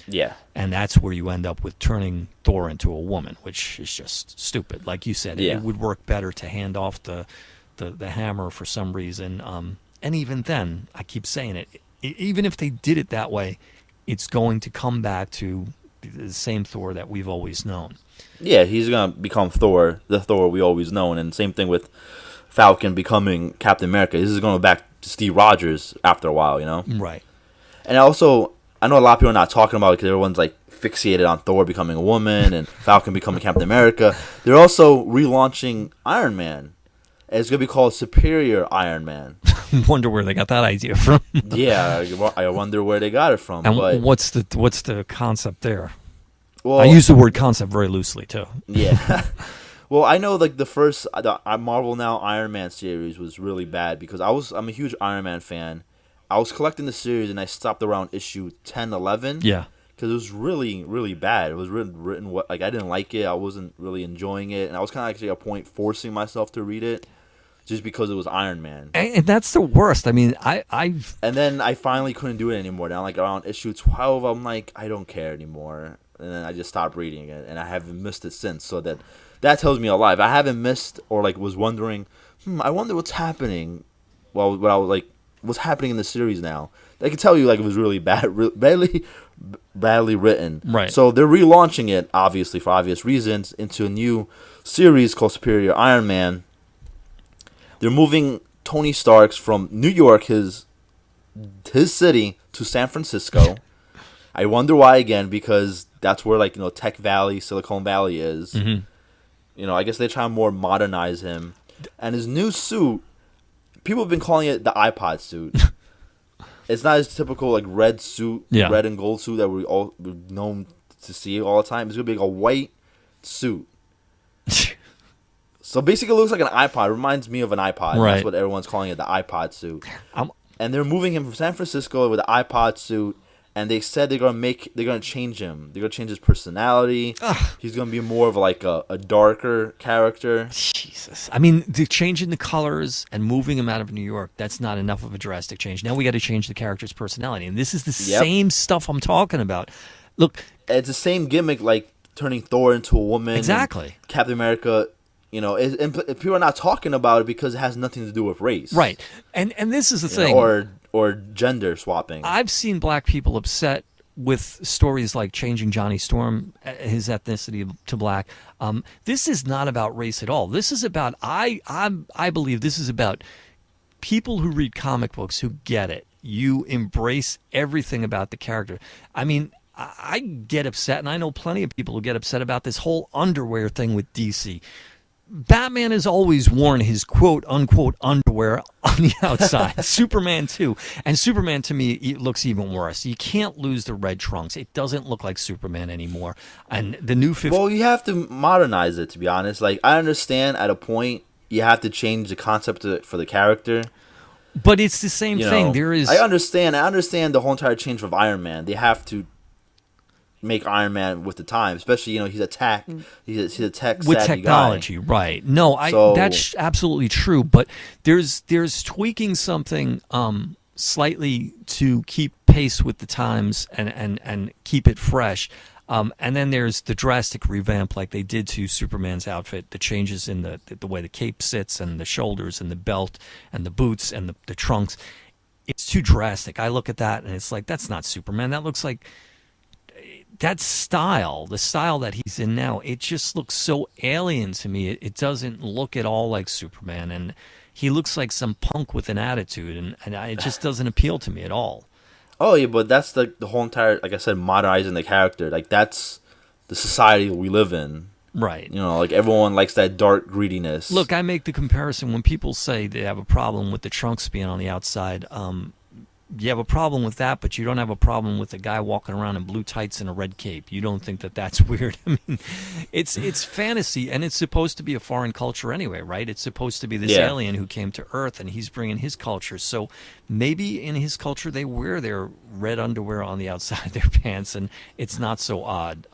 Yeah. And that's where you end up with turning Thor into a woman, which is just stupid. Like you said, it would work better to hand off the hammer for some reason. And even then, I keep saying it, even if they did it that way, it's going to come back to the same Thor that we've always known. Yeah, he's going to become Thor, the Thor we always known. And same thing with Falcon becoming Captain America. This is going back to Steve Rogers after a while, Right. And also, I know a lot of people are not talking about it because everyone's like fixated on Thor becoming a woman and Falcon becoming Captain America. They're also relaunching Iron Man. It's going to be called Superior Iron Man. Wonder where they got that idea from. Yeah, I wonder where they got it from. And but what's the concept there? Well, I use the word concept very loosely too. Yeah. Well, I know like the first Marvel Now Iron Man series was really bad because I'm a huge Iron Man fan. I was collecting the series and I stopped around issue 10, 11. Yeah. Because it was really, really bad. It was written like I didn't like it. I wasn't really enjoying it, and I was kind of actually at a point forcing myself to read it, just because it was Iron Man. And that's the worst. I mean, I've. And then I finally couldn't do it anymore. Now, like around issue 12, I'm like, I don't care anymore, and then I just stopped reading it, and I haven't missed it since. So that tells me a lot. If I haven't missed or like was wondering, I wonder what's happening. Well, what I was like, what's happening in the series now? I can tell you like it was really badly written. Right. So they're relaunching it, obviously for obvious reasons, into a new series called Superior Iron Man. They're moving Tony Stark's from New York, his city, to San Francisco. I wonder why again, because that's where like Tech Valley, Silicon Valley is. Mm-hmm. I guess they try to more modernize him, and his new suit. People have been calling it the iPod suit. It's not his typical like red suit, red and gold suit that we're known to see all the time. It's gonna be like a white suit. So basically, it looks like an iPod. It reminds me of an iPod. Right. That's what everyone's calling it, the iPod suit. And they're moving him from San Francisco with the iPod suit. And they said they're gonna change him. They're gonna change his personality. Ugh. He's gonna be more of like a darker character. Jesus, I mean, changing the colors and moving him out of New York, that's not enough of a drastic change. Now we got to change the character's personality, and this is the same stuff I'm talking about. Look, it's the same gimmick, like turning Thor into a woman. Exactly. Captain America. And people are not talking about it because it has nothing to do with race. Right, and this is the thing. Or gender swapping. I've seen black people upset with stories like changing Johnny Storm, his ethnicity to black. This is not about race at all. This is about I believe this is about people who read comic books who get it. You embrace everything about the character. I mean, I get upset, and I know plenty of people who get upset about this whole underwear thing with DC. Batman has always worn his quote-unquote underwear on the outside. Superman, too. And Superman, to me, it looks even worse. You can't lose the red trunks. It doesn't look like Superman anymore. And the new 50... Well, you have to modernize it, to be honest. Like, I understand at a point you have to change the concept for the character. But it's the same thing. There is... I understand the whole entire change of Iron Man. They have to make Iron Man with the time, especially he's a tech with technology guy. Right. No, that's absolutely true, but there's tweaking something slightly to keep pace with the times and keep it fresh, and then there's the drastic revamp like they did to Superman's outfit, the changes in the way the cape sits and the shoulders and the belt and the boots and the trunks. It's too drastic. I look at that and it's like, that's not Superman. That looks like that style, the style that he's in now, it just looks so alien to me. It doesn't look at all like Superman, and he looks like some punk with an attitude, and it just doesn't appeal to me at all. Oh, yeah, but that's the whole entire, like I said, modernizing the character. Like, that's the society we live in. Right. Like everyone likes that dark greediness. Look, I make the comparison when people say they have a problem with the trunks being on the outside. You have a problem with that, but you don't have a problem with a guy walking around in blue tights and a red cape. You don't think that that's weird. I mean, it's fantasy, and it's supposed to be a foreign culture anyway, right? It's supposed to be this alien who came to Earth, and he's bringing his culture. So maybe in his culture they wear their red underwear on the outside of their pants, and it's not so odd.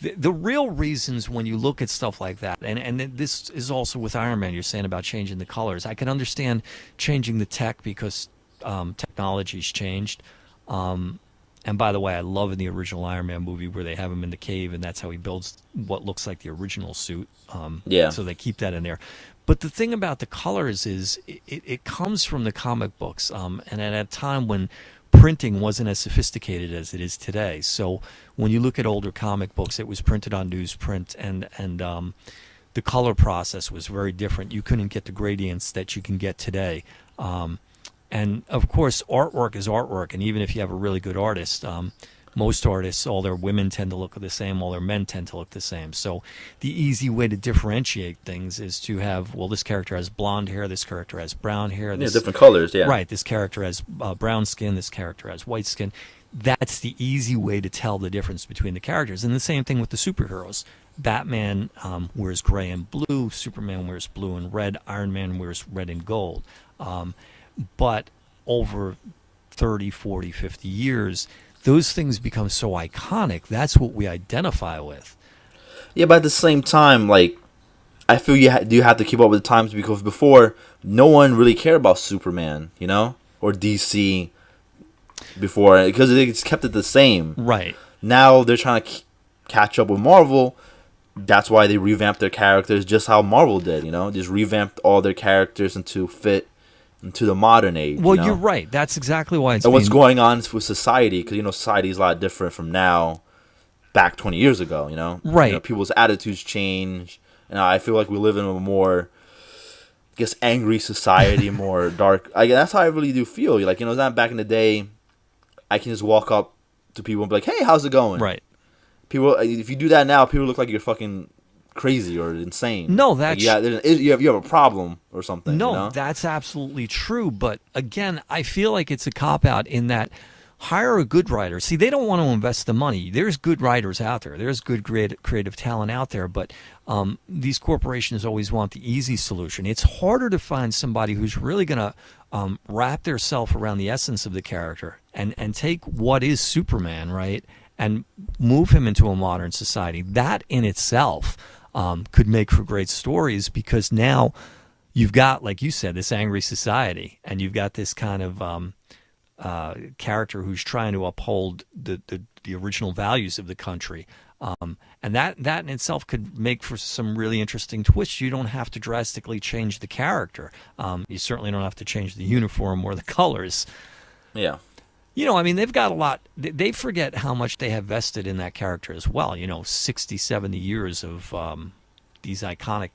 The real reasons when you look at stuff like that, and this is also with Iron Man, you're saying about changing the colors. I can understand changing the tech because technology's changed. And by the way, I love in the original Iron Man movie where they have him in the cave and that's how he builds what looks like the original suit. So they keep that in there. But the thing about the colors is it comes from the comic books. And at a time when printing wasn't as sophisticated as it is today. So when you look at older comic books, it was printed on newsprint and the color process was very different. You couldn't get the gradients that you can get today. And, of course, artwork is artwork, and even if you have a really good artist, most artists, all their women tend to look the same, all their men tend to look the same. So the easy way to differentiate things is to have, well, this character has blonde hair, this character has brown hair. Different colors, yeah. Right, this character has brown skin, this character has white skin. That's the easy way to tell the difference between the characters. And the same thing with the superheroes. Batman wears gray and blue, Superman wears blue and red, Iron Man wears red and gold. But over 30, 40, 50 years, those things become so iconic. That's what we identify with. Yeah, but at the same time, like, I feel you have to keep up with the times, because before, no one really cared about Superman, you know, or DC before, because it's kept it the same. Right. Now they're trying to catch up with Marvel. That's why they revamped their characters just how Marvel did, you know, just revamped all their characters into the modern age. Well, you know? You're right. That's exactly why it's. And what's going on with society, because, you know, society is a lot different from now, back 20 years ago, you know? Right. You know, people's attitudes change. And I feel like we live in a more, I guess, angry society, more dark. That's how I really do feel. Like, you know, it's not back in the day, I can just walk up to people and be like, hey, how's it going? Right. People, if you do that now, people look like you're fucking crazy or insane. No, that's... Like, you have a problem or something. No, you know? That's absolutely true. But, again, I feel like it's a cop-out in that hire a good writer. See, they don't want to invest the money. There's good writers out there. There's good creative talent out there. But these corporations always want the easy solution. It's harder to find somebody who's really going to wrap themselves around the essence of the character and take what is Superman, right, and move him into a modern society. That in itself could make for great stories, because now you've got, like you said, this angry society, and you've got this kind of character who's trying to uphold the original values of the country. And that in itself could make for some really interesting twists. You don't have to drastically change the character. You certainly don't have to change the uniform or the colors. Yeah. You know, I mean, they've got a lot. They forget how much they have vested in that character as well. You know, 60, 70 years of these iconic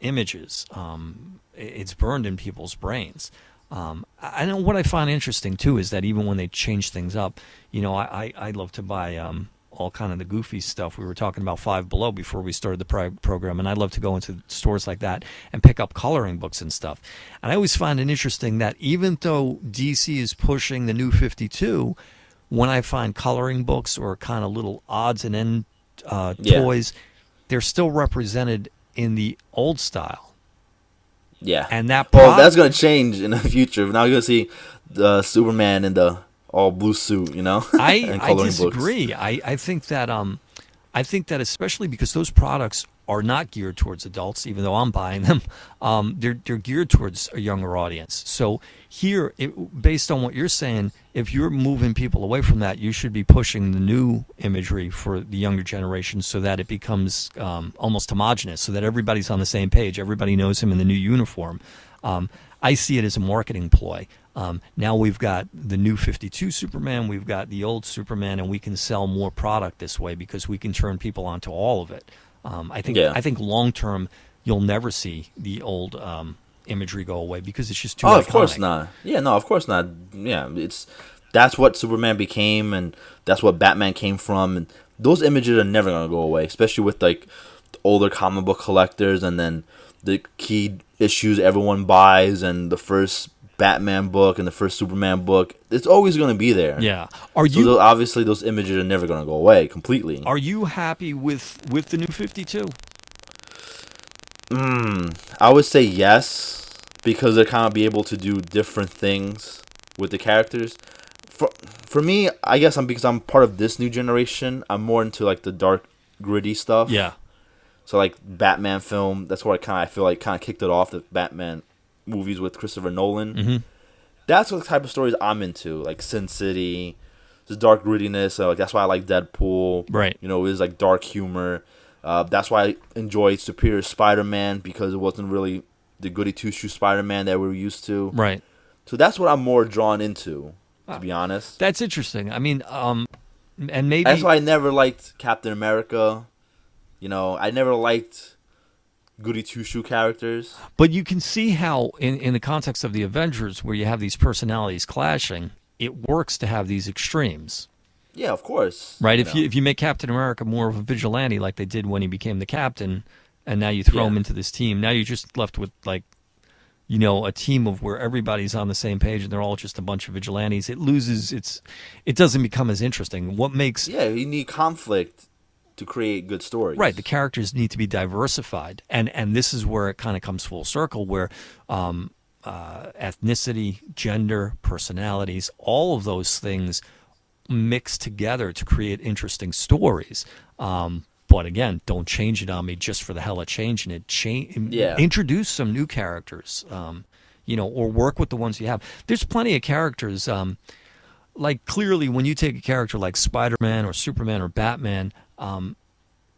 images. It's burned in people's brains. I know what I find interesting, too, is that even when they change things up, you know, I love to buy all kind of the goofy stuff. We were talking about Five Below before we started the program, and I love to go into stores like that and pick up coloring books and stuff. And I always find it interesting that even though DC is pushing the New 52, when I find coloring books or kind of little odds and end toys, they're still represented in the old style. Yeah. And that's going to change in the future. Now you're going to see the Superman in the all blue suit, you know? I disagree. I think that especially because those products are not geared towards adults, even though I'm buying them, they're geared towards a younger audience. So here, based on what you're saying, if you're moving people away from that, you should be pushing the new imagery for the younger generation so that it becomes almost homogenous, so that everybody's on the same page. Everybody knows him in the new uniform. I see it as a marketing ploy. Now we've got the new 52 Superman, we've got the old Superman, and we can sell more product this way because we can turn people onto all of it. I think long term you'll never see the old imagery go away because it's just too iconic. Of course not. Yeah, no, of course not. Yeah, that's what Superman became, and that's what Batman came from, and those images are never gonna go away, especially with like the older comic book collectors, and then the key issues everyone buys, and the first Batman book and the first Superman book. It's always going to be there. Yeah. Obviously those images are never going to go away completely. Are you happy with the new 52? I would say yes, because they're kind of be able to do different things with the characters. For me, I guess because I'm part of this new generation, I'm more into like the dark, gritty stuff. Yeah. So like Batman film, that's where I feel like kicked it off, the Batman movies with Christopher Nolan. Mm-hmm. That's what type of stories I'm into, like Sin City, the dark grittiness. So like that's why I like Deadpool. Right. You know, it was like dark humor. That's why I enjoyed Superior Spider-Man, because it wasn't really the goody two-shoe Spider-Man that we're used to. Right. So that's what I'm more drawn into, to be honest. That's interesting. I mean, and maybe that's why I never liked Captain America. You know, I never liked goody two-shoe characters. But you can see how, in the context of the Avengers, where you have these personalities clashing, it works to have these extremes. Yeah, of course. Right? If you make Captain America more of a vigilante, like they did when he became the captain, and now you throw him into this team, now you're just left with, like, you know, a team of where everybody's on the same page and they're all just a bunch of vigilantes. It doesn't become as interesting. What makes... Yeah, you need conflict to create good stories. Right. The characters need to be diversified, and this is where it kind of comes full circle, where ethnicity, gender, personalities, all of those things mix together to create interesting stories. But again, don't change it on me just for the hell of changing it. Introduce some new characters, or work with the ones you have. There's plenty of characters. Like clearly, when you take a character like Spider-Man or Superman or Batman,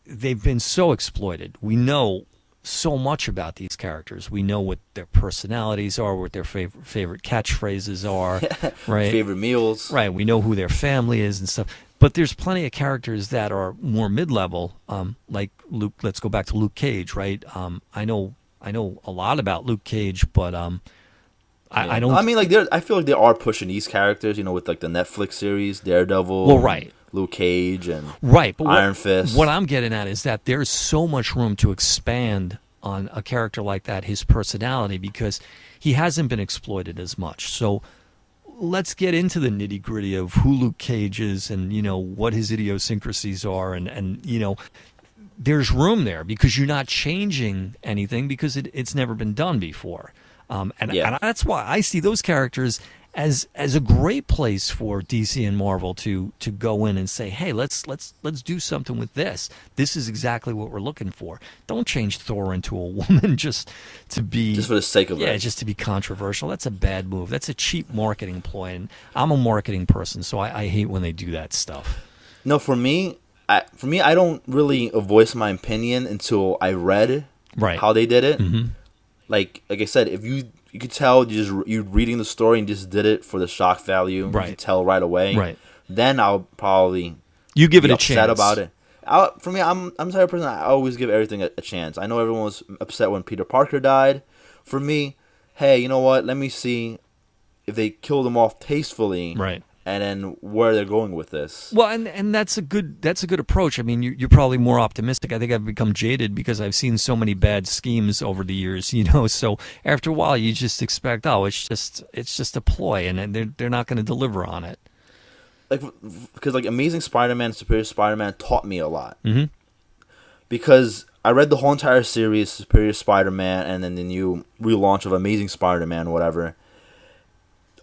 they've been so exploited. We know so much about these characters. We know what their personalities are, what their favorite catchphrases are, right? Favorite meals. Right. We know who their family is and stuff. But there's plenty of characters that are more mid-level, like Luke. Let's go back to Luke Cage, right? I know a lot about Luke Cage, but I don't. I mean, like, I feel like they are pushing these characters, with like the Netflix series, Daredevil. Well, right. Luke Cage and but Iron Fist. What I'm getting at is that there's so much room to expand on a character like that, his personality, because he hasn't been exploited as much. So let's get into the nitty-gritty of who Luke Cage is and, what his idiosyncrasies are. And there's room there because you're not changing anything because it's never been done before. And that's why I see those characters as a great place for DC and Marvel to go in and say, hey, let's do something with this. This is exactly what we're looking for. Don't change Thor into a woman just for the sake of it. Yeah, just to be controversial. That's a bad move. That's a cheap marketing ploy. And I'm a marketing person, so I hate when they do that stuff. No, for me, I don't really voice my opinion until I read how they did it. Mm-hmm. Like I said, if you could tell you're reading the story and just did it for the shock value. Right. You can tell right away. Right. Then I'll probably give it a upset chance about it. For me, I'm the type of person I always give everything a chance. I know everyone was upset when Peter Parker died. For me, hey, you know what? Let me see if they killed him off tastefully. Right. And then where they're going with this. Well, and that's a good approach. I mean, you're probably more optimistic. I think I've become jaded because I've seen so many bad schemes over the years. So after a while, you just expect, it's just a ploy, and they're not going to deliver on it. Because Amazing Spider-Man, Superior Spider-Man taught me a lot. Mm-hmm. Because I read the whole entire series, Superior Spider-Man, and then the new relaunch of Amazing Spider-Man, whatever.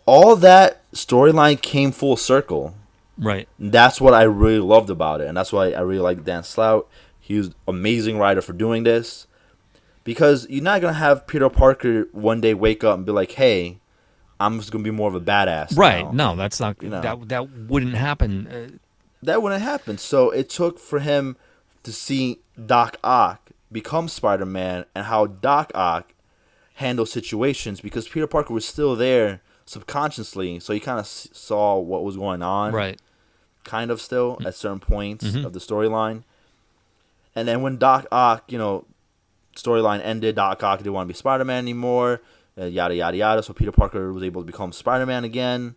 All that storyline came full circle. Right. That's what I really loved about it. And that's why I really like Dan Slott. He was an amazing writer for doing this. Because you're not going to have Peter Parker one day wake up and be like, hey, I'm just going to be more of a badass. Right. now. No, that's not. That wouldn't happen. That wouldn't happen. So it took for him to see Doc Ock become Spider-Man and how Doc Ock handles situations. Because Peter Parker was still there subconsciously, so he kind of saw what was going on, right? Kind of still at certain points of the storyline. And then when Doc Ock, storyline ended, Doc Ock didn't want to be Spider-Man anymore, yada yada yada. So Peter Parker was able to become Spider-Man again.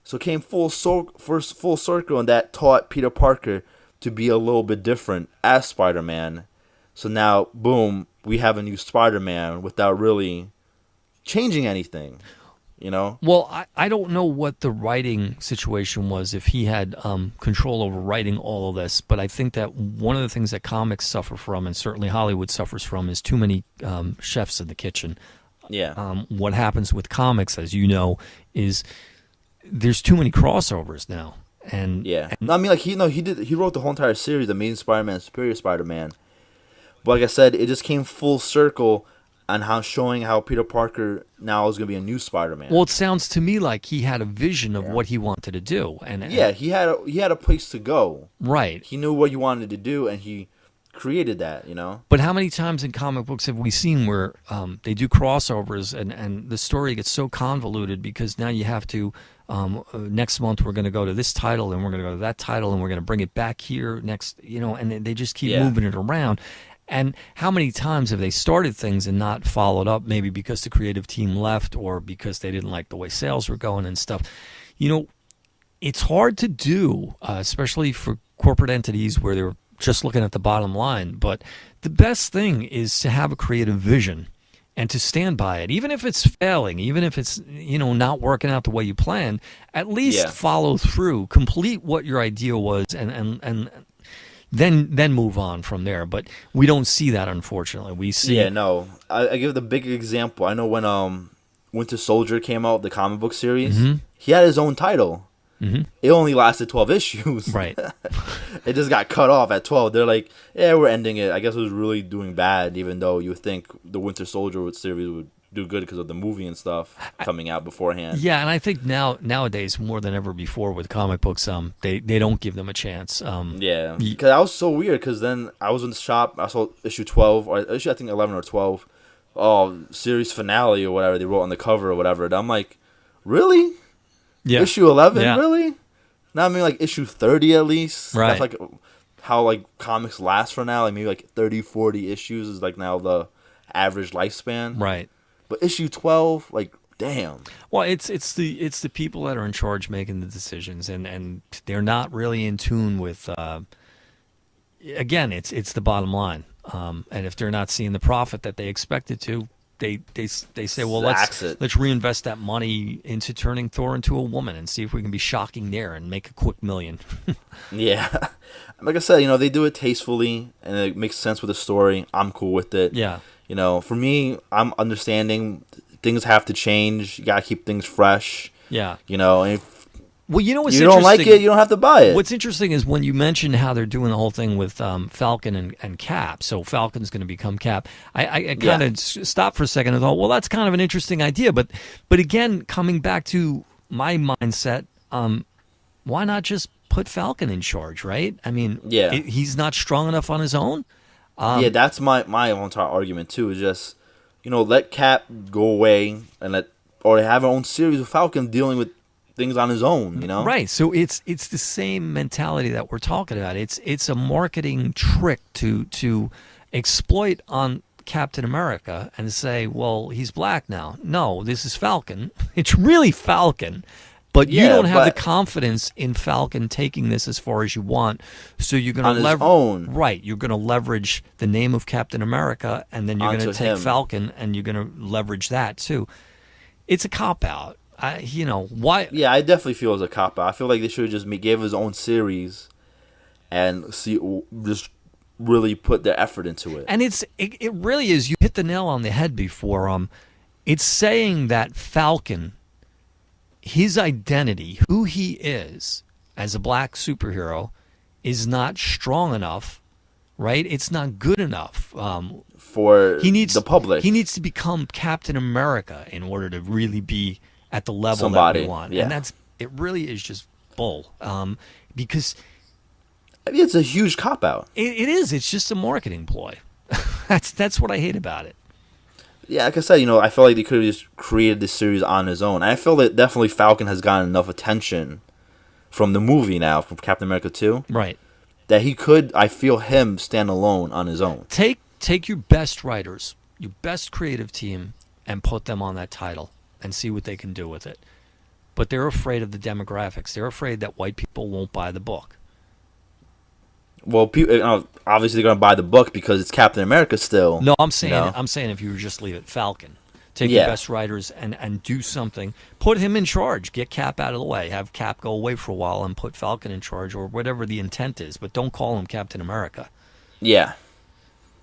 So it came full circle, and that taught Peter Parker to be a little bit different as Spider-Man. So now, boom, we have a new Spider-Man without really changing anything. Well, I don't know what the writing situation was, if he had control over writing all of this, but I think that one of the things that comics suffer from, and certainly Hollywood suffers from, is too many chefs in the kitchen. Yeah. What happens with comics, as you know, is there's too many crossovers now. And I mean, he wrote the whole entire series, Amazing Spider-Man, Superior Spider-Man. But like I said, it just came full circle on showing how Peter Parker now is going to be a new Spider-Man. Well, it sounds to me like he had a vision of what he wanted to do, and he had a place to go. Right. He knew what he wanted to do, and he created that. But how many times in comic books have we seen where they do crossovers and the story gets so convoluted because now you have to next month we're going to go to this title and we're going to go to that title and we're going to bring it back here next, and they just keep moving it around. And how many times have they started things and not followed up, maybe because the creative team left or because they didn't like the way sales were going and stuff? It's hard to do, especially for corporate entities where they're just looking at the bottom line. But the best thing is to have a creative vision and to stand by it. Even if it's failing, even if it's not working out the way you planned, at least follow through, complete what your idea was, and then move on from there. But we don't see that, unfortunately. We see. Yeah, no. I give the big example. I know when Winter Soldier came out, the comic book series, he had his own title. It only lasted 12 issues. Right. It just got cut off at 12. They're like, yeah, we're ending it. I guess it was really doing bad, even though you would think the Winter Soldier series would do good because of the movie and stuff coming out beforehand. Yeah, and I think nowadays more than ever before with comic books, they don't give them a chance. Yeah, because that was so weird. Because then I was in the shop, I saw issue 12 or issue I think 11 or 12. Oh, series finale or whatever they wrote on the cover or whatever. And I'm like, really? Yeah. Issue 11, really? Now I mean like issue 30 at least. Right. That's like how like comics last for now. Like maybe like 30, 40 issues is like now the average lifespan. Right. But issue 12, like, damn. Well, it's the people that are in charge making the decisions, and they're not really in tune with. Again, it's the bottom line, and if they're not seeing the profit that they expected to, they say, well, let's reinvest that money into turning Thor into a woman and see if we can be shocking there and make a quick million. Yeah, like I said, they do it tastefully and it makes sense with the story. I'm cool with it. Yeah. For me, I'm understanding things have to change. You got to keep things fresh. Yeah. If what's you don't like it, you don't have to buy it. What's interesting is when you mentioned how they're doing the whole thing with Falcon and Cap. So Falcon's going to become Cap. I kind of stopped for a second and thought, well, that's kind of an interesting idea. But again, coming back to my mindset, why not just put Falcon in charge, right? I mean, he's not strong enough on his own. That's my entire argument too. Is just let Cap go away and or have our own series of Falcon dealing with things on his own. Right. So it's the same mentality that we're talking about. It's a marketing trick to exploit on Captain America and say, well, he's black now. No, this is Falcon. It's really Falcon. But you don't have the confidence in Falcon taking this as far as you want, so you're going to leverage. Right, you're going to leverage the name of Captain America, and then you're going to take Falcon, and you're going to leverage that too. It's a cop out. Why? Yeah, I definitely feel it's a cop out. I feel like they should have just gave his own series, and just really put their effort into it. And it really is. You hit the nail on the head before. It's saying that Falcon, his identity, who he is as a black superhero, is not strong enough, right? It's not good enough for the public. He needs to become Captain America in order to really be at the level that we want. Yeah. And it really is just bull, because I mean, it's a huge cop out. It is. It's just a marketing ploy. That's what I hate about it. Yeah, like I said, I feel like they could have just created this series on his own. I feel that definitely Falcon has gotten enough attention from the movie now, from Captain America 2. Right. That he could, I feel him stand alone on his own. Take your best writers, your best creative team, and put them on that title and see what they can do with it. But they're afraid of the demographics. They're afraid that white people won't buy the book. Well, obviously they're going to buy the book because it's Captain America still. No, I'm saying if you would just leave it Falcon, take your best writers and do something. Put him in charge. Get Cap out of the way. Have Cap go away for a while and put Falcon in charge or whatever the intent is. But don't call him Captain America. Yeah.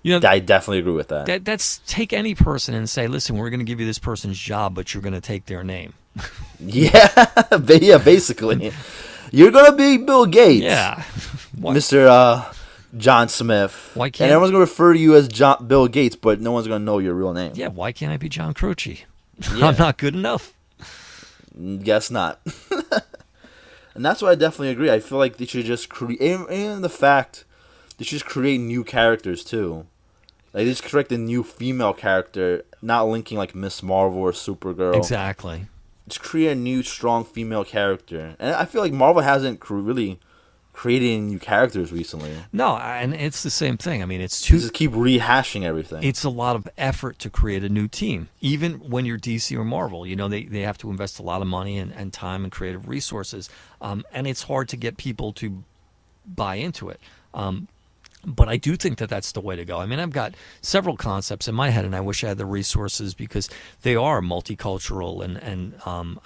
I definitely agree with that. That's take any person and say, listen, we're going to give you this person's job, but you're going to take their name. Yeah, basically. You're going to be Bill Gates. Yeah. Mr. John Smith. Why can't? And everyone's going to refer to you as Bill Gates, but no one's going to know your real name. Yeah, why can't I be John Croce? Yeah. I'm not good enough. Guess not. And that's why I definitely agree. I feel like they should just create, and the fact they should just create new characters too. Like, they just create a new female character, not linking like Miss Marvel or Supergirl. Exactly. Just create a new, strong female character. And I feel like Marvel hasn't really created any new characters recently. No, and it's the same thing. I mean, it's just keep rehashing everything. It's a lot of effort to create a new team. Even when you're DC or Marvel, they have to invest a lot of money and time and creative resources. And it's hard to get people to buy into it. But I do think that that's the way to go. I mean, I've got several concepts in my head, and I wish I had the resources because they are multicultural, and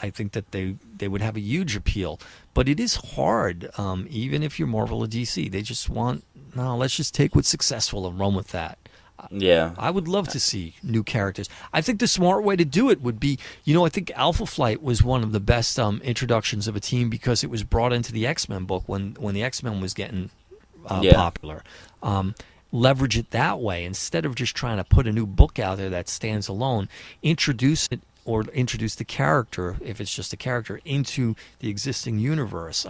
I think that they would have a huge appeal. But it is hard, even if you're Marvel or DC. They just want, no, let's just take what's successful and run with that. Yeah. I would love to see new characters. I think the smart way to do it would be, I think Alpha Flight was one of the best introductions of a team because it was brought into the X-Men book when the X-Men was getting popular. Leverage it that way instead of just trying to put a new book out there that stands alone. Introduce it or introduce the character, if it's just a character, into the existing universe.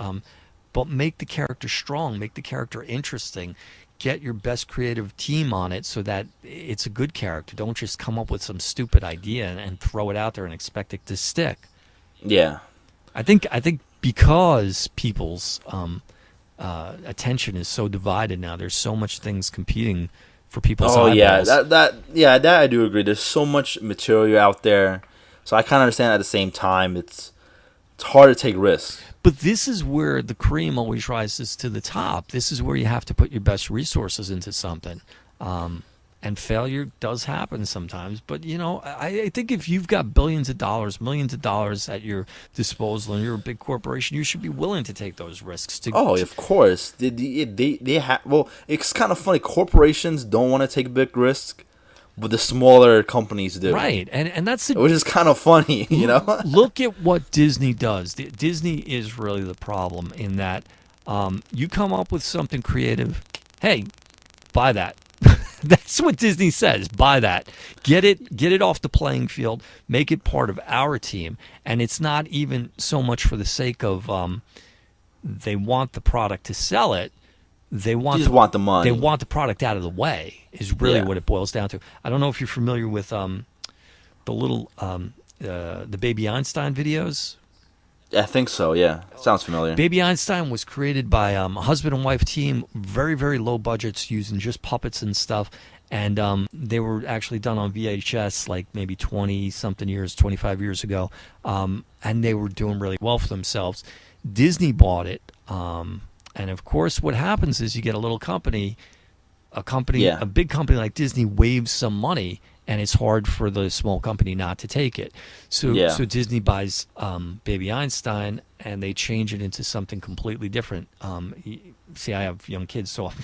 But make the character strong, make the character interesting. Get your best creative team on it so that it's a good character. Don't just come up with some stupid idea and throw it out there and expect it to stick. Yeah, I think because people's attention is so divided now. There's so much things competing for people's eyeballs. Yeah, that I do agree. There's so much material out there, so I kind of understand. At the same time, it's hard to take risks. But this is where the cream always rises to the top. This is where you have to put your best resources into something. And failure does happen sometimes. But, I think if you've got billions of dollars, millions of dollars at your disposal and you're a big corporation, you should be willing to take those risks. Of course. They have. Well, it's kind of funny. Corporations don't want to take big risks, but the smaller companies do. Right. And that's which is kind of funny, Look at what Disney does. Disney is really the problem in that you come up with something creative. Hey, buy that. That's what Disney says. Buy that. Get it off the playing field. Make it part of our team. And it's not even so much for the sake of they want the product to sell it. They want the money. They want the product out of the way is really what it boils down to. I don't know if you're familiar with the little the Baby Einstein videos. I think so, yeah. Sounds familiar. Baby Einstein was created by a husband and wife team, very, very low budgets, using just puppets and stuff. And they were actually done on VHS like maybe 20-something years, 25 years ago. And they were doing really well for themselves. Disney bought it. And, of course, what happens is you get a little company, a big company like Disney waves some money, and it's hard for the small company not to take it. So Disney buys Baby Einstein, and they change it into something completely different. See, I have young kids, so I'm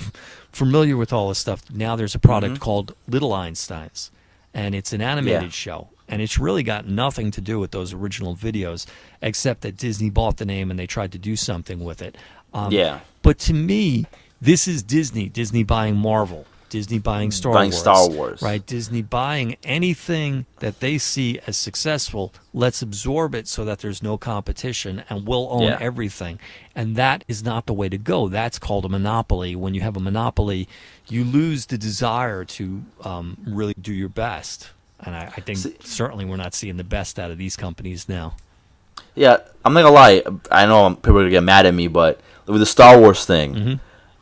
familiar with all this stuff. Now there's a product called Little Einsteins, and it's an animated show. And it's really got nothing to do with those original videos, except that Disney bought the name and they tried to do something with it. But to me, this is Disney buying Marvel. Disney buying Star Wars. Right? Disney buying anything that they see as successful. Let's absorb it so that there's no competition and we'll own everything. And that is not the way to go. That's called a monopoly. When you have a monopoly, you lose the desire to really do your best. And I think certainly we're not seeing the best out of these companies now. Yeah, I'm not going to lie. I know people are going to get mad at me, but with the Star Wars thing,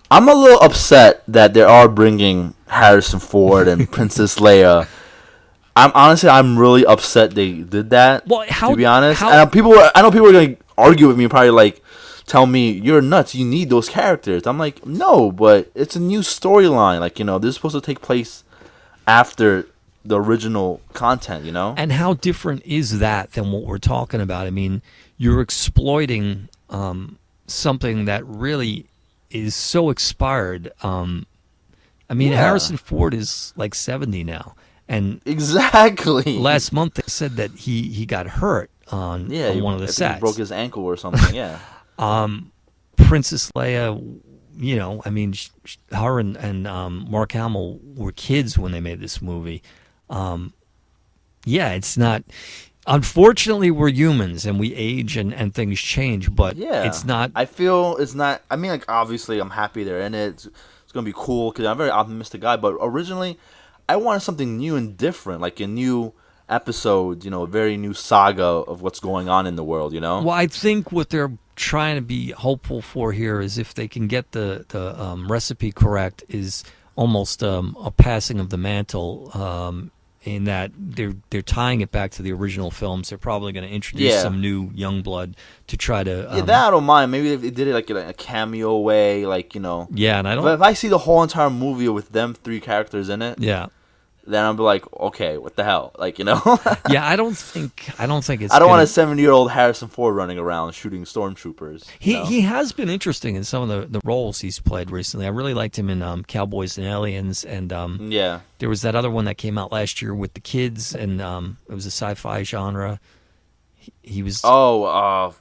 I'm a little upset that they are bringing Harrison Ford and Princess Leia. I'm really upset they did that. Well, to be honest, I know people are going to argue with me, probably like tell me you're nuts. You need those characters. I'm like, no, but it's a new storyline. Like this is supposed to take place after the original content. And how different is that than what we're talking about? I mean, you're exploiting something that really is so expired. Harrison Ford is like 70 now, and exactly last month they said that he got hurt on one of the sets. He broke his ankle or something. Yeah. Princess Leia, her and Mark Hamill were kids when they made this movie. It's not. Unfortunately, we're humans and we age and things change, but it's not. I feel it's not. I mean, like obviously, I'm happy they're in it. It's gonna be cool because I'm a very optimistic guy. But originally, I wanted something new and different, like a new episode. A very new saga of what's going on in the world. Well, I think what they're trying to be hopeful for here is if they can get the recipe correct, is almost a passing of the mantle. in that they're tying it back to the original films. They're probably going to introduce some new young blood to try to. That I don't mind. Maybe if they did it like in a cameo way, like, you know. Yeah, and I don't. But if I see the whole entire movie with them 3 characters in it. Yeah. Then I'll be like, okay, what the hell? Like, you know? Yeah, I don't think it's... I don't want a 70-year-old Harrison Ford running around shooting stormtroopers. He has been interesting in some of the roles he's played recently. I really liked him in Cowboys and Aliens, and there was that other one that came out last year with the kids, and it was a sci-fi genre. He was... I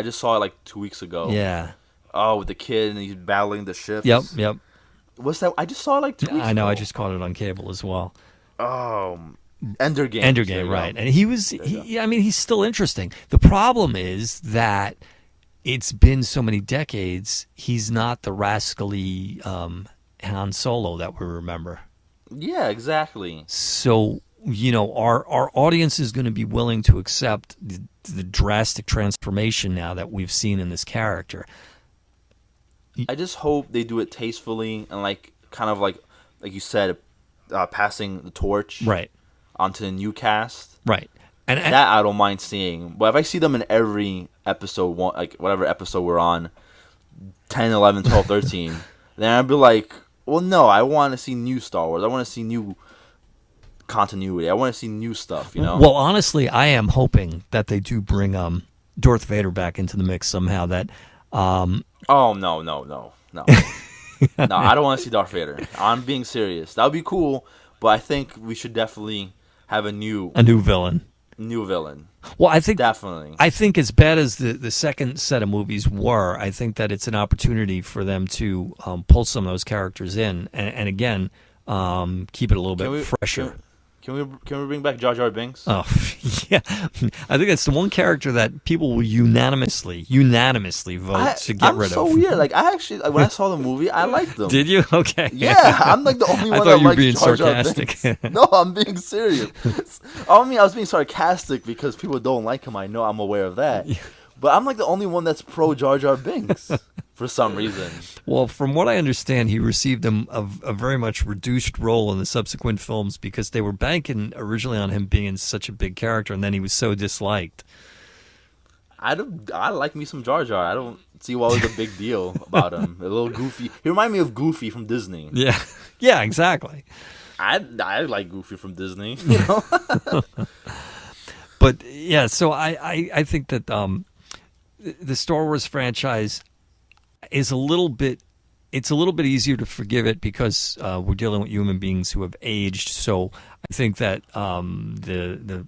just saw it like 2 weeks ago. Yeah. Oh, with the kid, and he's battling the ships. Yep. What's that? I just saw it like 2 weeks ago. I know, I just caught it on cable as well. Oh, Ender Game. Ender Game, right. And he's still interesting. The problem is that it's been so many decades, he's not the rascally Han Solo that we remember. Yeah, exactly. So, you know, our audience is going to be willing to accept the drastic transformation now that we've seen in this character. I just hope they do it tastefully and like you said, passing the torch onto the new cast. Right. And that I don't mind seeing. But if I see them in every episode, like whatever episode we're on, 10, 11, 12, 13, then I'd be like, well, no, I want to see new Star Wars. I want to see new continuity. I want to see new stuff, you know? Well, honestly, I am hoping that they do bring Darth Vader back into the mix somehow. That oh, no. No, I don't want to see Darth Vader. I'm being serious. That would be cool, but I think we should definitely have a new villain. Well, I think definitely. I think as bad as the second set of movies were, I think that it's an opportunity for them to pull some of those characters in, and again, keep it a little bit fresher. Can we bring back Jar Jar Binks? Oh, yeah. I think that's the one character that people will unanimously vote to get rid of. I'm so weird. Like, I actually, when I saw the movie, I liked them. Did you? Okay. Yeah, I'm like the only one that likes Jar Jar Binks. No, I'm being serious. I was being sarcastic because people don't like him. I know, I'm aware of that. Yeah. But I'm like the only one that's pro Jar Jar Binks for some reason. Well, from what I understand, he received a very much reduced role in the subsequent films because they were banking originally on him being such a big character, and then he was so disliked. I like me some Jar Jar. I don't see what was the big deal about him. A little goofy. He reminded me of Goofy from Disney. Yeah, exactly. I like Goofy from Disney, you know. But yeah, so I think that the Star Wars franchise is a little bit easier to forgive it because we're dealing with human beings who have aged. So I think that the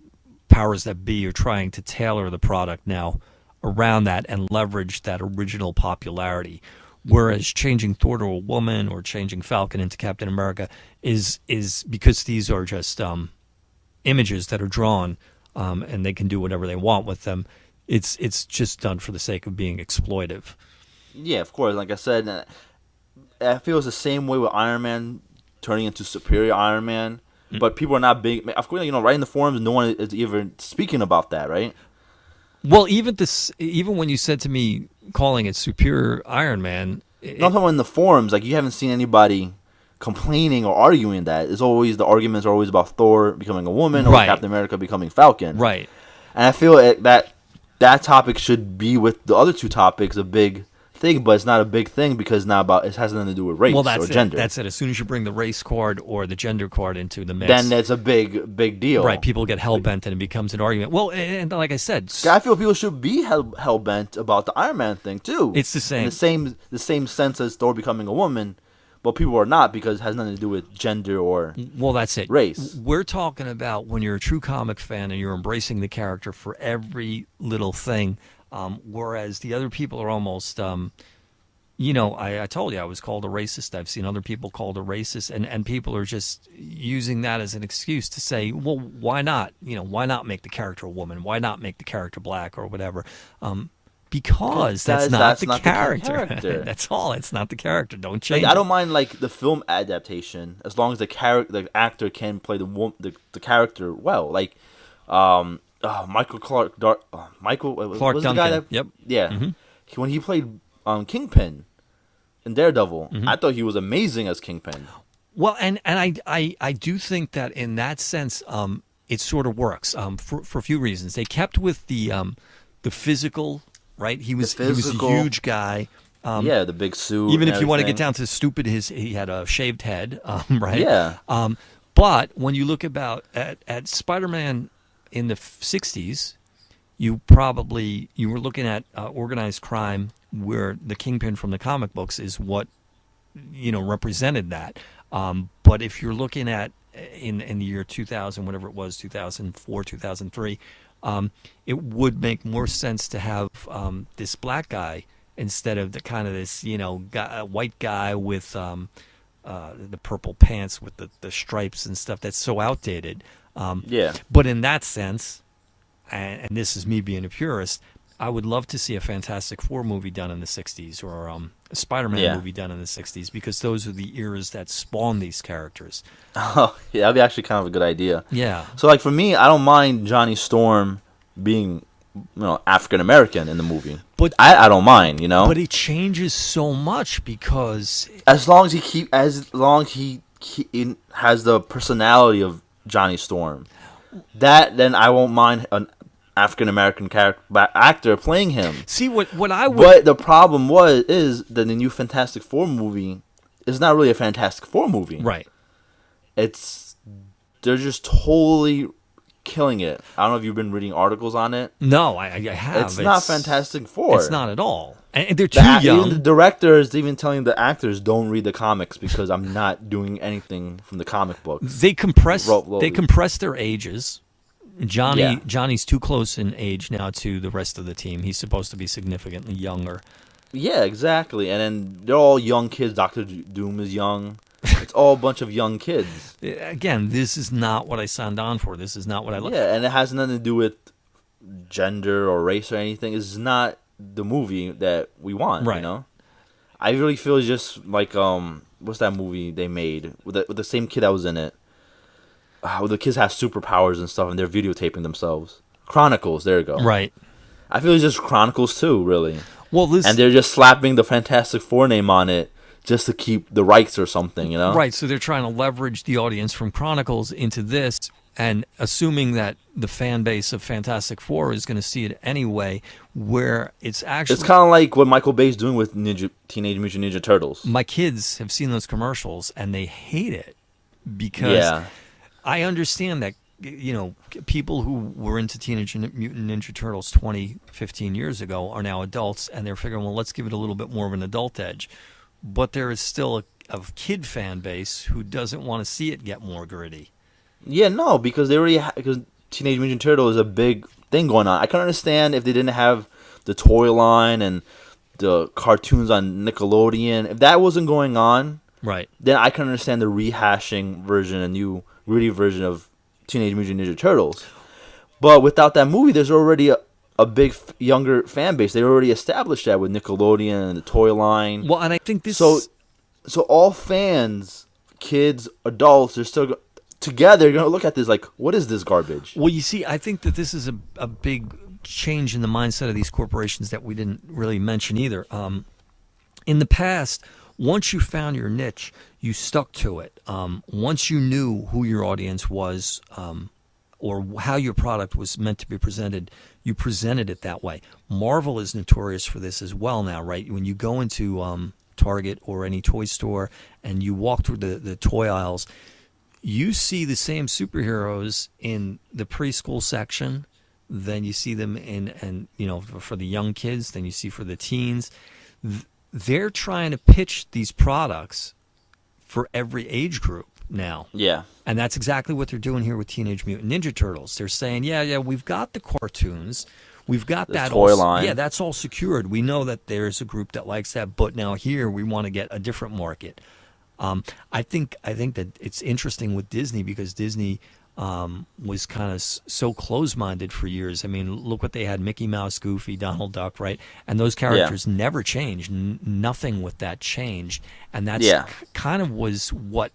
powers that be are trying to tailor the product now around that and leverage that original popularity. Whereas changing Thor to a woman or changing Falcon into Captain America is because these are just images that are drawn and they can do whatever they want with them. It's just done for the sake of being exploitive. Yeah, of course. Like I said, I feel it's the same way with Iron Man turning into Superior Iron Man. Mm-hmm. But people are not big. Of course, right in the forums, no one is even speaking about that, right? Well, even when you said to me calling it Superior Iron Man, not talking in the forums. Like, you haven't seen anybody complaining or arguing that. It's always the arguments are always about Thor becoming a woman or Captain America becoming Falcon. Right. And I feel that topic should be with the other two topics a big thing, but it's not a big thing because it has nothing to do with race or gender. That's it. As soon as you bring the race card or the gender card into the mix, then that's a big deal. Right. People get hell bent and it becomes an argument. Well, and like I said, I feel people should be hell bent about the Iron Man thing too. It's the same. The same sense as Thor becoming a woman. But people are not because it has nothing to do with gender or that's it. Race. We're talking about when you're a true comic fan and you're embracing the character for every little thing, whereas the other people are almost, I told you I was called a racist. I've seen other people called a racist, and people are just using that as an excuse to say, well, why not? Why not make the character a woman? Why not make the character black or whatever? Because that's not the character. That's all. It's not the character. Don't change. I don't mind the film adaptation as long as the actor can play the character well. Michael Clark was the guy that, yep. Yeah. Mm-hmm. When he played Kingpin in Daredevil, I thought he was amazing as Kingpin. Well, and I do think that in that sense, it sort of works for a few reasons. They kept with the physical, right? He was a huge guy. The big suit. Even if you want to get down to stupid, he had a shaved head, right? Yeah. But when you look at Spider-Man in the 60s, you were looking at organized crime, where the Kingpin from the comic books is what represented that. But if you're looking at in the year 2000, whatever it was, 2004, 2003, it would make more sense to have this black guy instead of this white guy with the purple pants with the stripes and stuff. That's so outdated. But in that sense, and this is me being a purist, I would love to see a Fantastic Four movie done in the 60s or a Spider-Man movie done in the 60s, because those are the eras that spawned these characters. Oh, yeah, that'd be actually kind of a good idea. Yeah. So, like, for me, I don't mind Johnny Storm being, African American in the movie. But I don't mind, But it changes so much because as long as he has the personality of Johnny Storm, then I won't mind an African American actor playing him. See what I would. But the problem is that the new Fantastic Four movie is not really a Fantastic Four movie. Right. They're just totally killing it. I don't know if you've been reading articles on it. No, I have. It's not Fantastic Four. It's not at all. And they're too young. Even the director is even telling the actors, don't read the comics because I'm not doing anything from the comic books. They compress their ages. Johnny's too close in age now to the rest of the team. He's supposed to be significantly younger. Yeah, exactly. And then they're all young kids. Dr. Doom is young. It's all a bunch of young kids. Again, this is not what I signed on for. This is not what I like. Yeah, and it has nothing to do with gender or race or anything. It's not the movie that we want, right. I really feel it's just like, what's that movie they made with the same kid that was in it? The kids have superpowers and stuff, and they're videotaping themselves. Chronicles, there you go. Right. I feel it's just Chronicles too, really. Well, and they're just slapping the Fantastic Four name on it just to keep the rights or something, Right, so they're trying to leverage the audience from Chronicles into this, and assuming that the fan base of Fantastic Four is going to see it anyway, where it's actually... It's kind of like what Michael Bay's doing with Teenage Mutant Ninja Turtles. My kids have seen those commercials, and they hate it, because I understand that, people who were into Teenage Mutant Ninja Turtles 15 years ago are now adults, and they're figuring, well, let's give it a little bit more of an adult edge. But there is still a kid fan base who doesn't want to see it get more gritty. Yeah, no, because because Teenage Mutant Turtle is a big thing going on. I can understand if they didn't have the toy line and the cartoons on Nickelodeon. If that wasn't going on, right, then I can understand the rehashing version, a new gritty version of Teenage Mutant Ninja Turtles. But without that movie, there's already a big younger fan base. They already established that with Nickelodeon and the toy line. Well, and I think this... So all fans, kids, adults, they're still together. They're going to look at this like, what is this garbage? Well, you see, I think that this is a big change in the mindset of these corporations that we didn't really mention either. In the past, once you found your niche, you stuck to it. Once you knew who your audience was, or how your product was meant to be presented, you presented it that way. Marvel is notorious for this as well now, right? When you go into Target or any toy store and you walk through the toy aisles, you see the same superheroes in the preschool section, then you see them for the young kids, then you see for the teens. They're trying to pitch these products for every age group now. Yeah. And that's exactly what they're doing here with Teenage Mutant Ninja Turtles. They're saying, we've got the cartoons. We've got that toy line. Yeah, that's all secured. We know that there's a group that likes that, but now here we want to get a different market. I think that it's interesting with Disney, because Disney was kind of so close-minded for years. I mean, look what they had: Mickey Mouse, Goofy, Donald Duck, right? And those characters never changed. Nothing with that changed. And that's kind of was what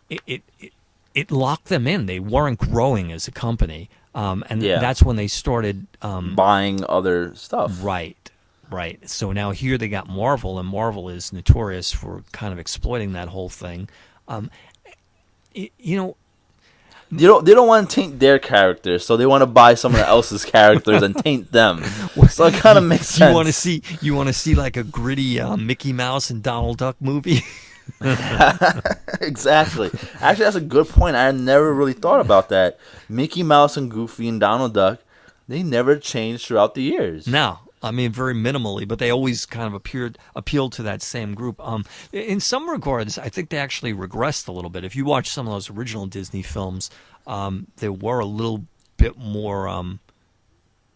it locked them in. They weren't growing as a company. And that's when they started buying other stuff. Right. Right. So now here they got Marvel, and Marvel is notorious for kind of exploiting that whole thing. You know, they don't want to taint their characters, so they want to buy someone else's characters and taint them. So it kind of makes sense. You want to see like a gritty Mickey Mouse and Donald Duck movie? Exactly. Actually, that's a good point. I never really thought about that. Mickey Mouse and Goofy and Donald Duck, they never changed throughout the years. No. I mean, very minimally, but they always kind of appealed to that same group. In some regards, I think they actually regressed a little bit. If you watch some of those original Disney films, they were a little bit more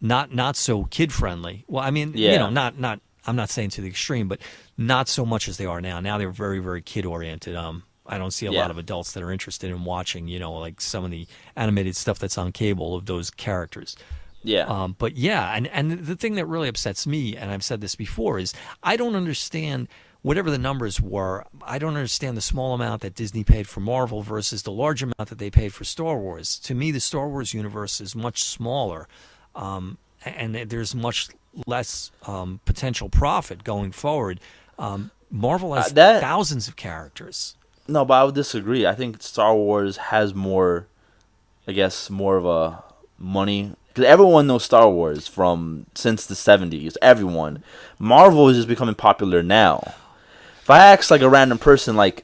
not so kid friendly. Well, I mean, not I'm not saying to the extreme, but not so much as they are now. Now they're very, very kid oriented. I don't see a lot of adults that are interested in watching, like some of the animated stuff that's on cable of those characters. Yeah. But yeah, and the thing that really upsets me, and I've said this before, is I don't understand, whatever the numbers were, I don't understand the small amount that Disney paid for Marvel versus the large amount that they paid for Star Wars. To me, the Star Wars universe is much smaller, and there's much less potential profit going forward. Marvel has thousands of characters. No, but I would disagree. I think Star Wars has more of a money. Because everyone knows Star Wars since the 70s. Everyone. Marvel is just becoming popular now. If I ask like a random person like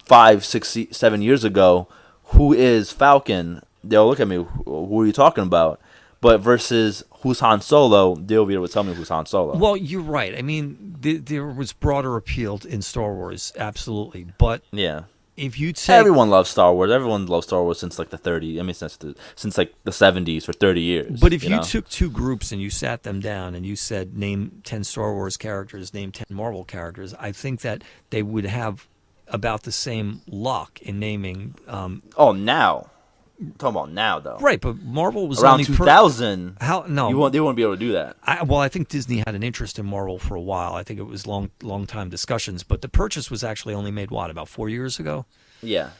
5, 6, 7 years ago, who is Falcon, they'll look at me, who are you talking about? But versus who's Han Solo, they'll be able to tell me who's Han Solo. Well, you're right. I mean, there was broader appeal in Star Wars, absolutely. But yeah. If you take, everyone loves Star Wars. Everyone loves Star Wars since like the 30s. I mean, since like the 70s for 30 years. But if you took two groups and you sat them down and you said, name 10 Star Wars characters, name 10 Marvel characters, I think that they would have about the same luck in naming. Now. I'm talking about now, though. Right, but Marvel was around only 2000. No, they wouldn't be able to do that. I think Disney had an interest in Marvel for a while. I think it was long time discussions, but the purchase was actually only made about 4 years ago. Yeah.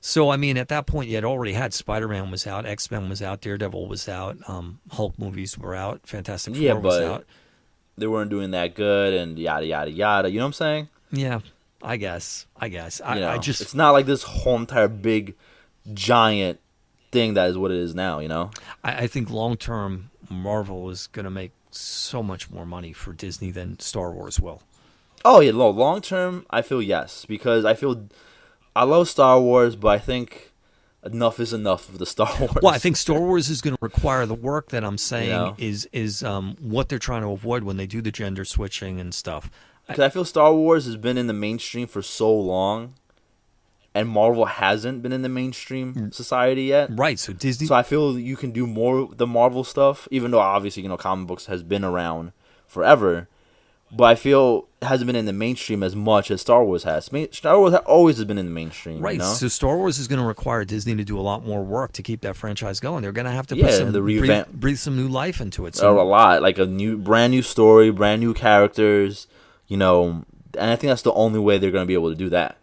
So I mean, at that point, you had already had Spider-Man was out, X-Men was out, Daredevil was out, Hulk movies were out, Fantastic Four was out. They weren't doing that good, and yada yada yada. You know what I'm saying? Yeah, I guess. I just it's not like this whole entire big, giant thing that is what it is now, I think long term Marvel is going to make so much more money for Disney than Star Wars will. Oh yeah, long term I feel yes, because I love Star Wars, but I think enough is enough of the Star Wars. Well, I think Star Wars is going to require the work that I'm saying is what they're trying to avoid when they do the gender switching and stuff. Because I feel Star Wars has been in the mainstream for so long, and Marvel hasn't been in the mainstream society yet. Right, so Disney... So I feel you can do more of the Marvel stuff, even though obviously, comic books has been around forever. But I feel it hasn't been in the mainstream as much as Star Wars has. Star Wars always has been in the mainstream. Right, so Star Wars is going to require Disney to do a lot more work to keep that franchise going. They're going to have to breathe some new life into it. A lot, like brand new story, brand new characters, and I think that's the only way they're going to be able to do that.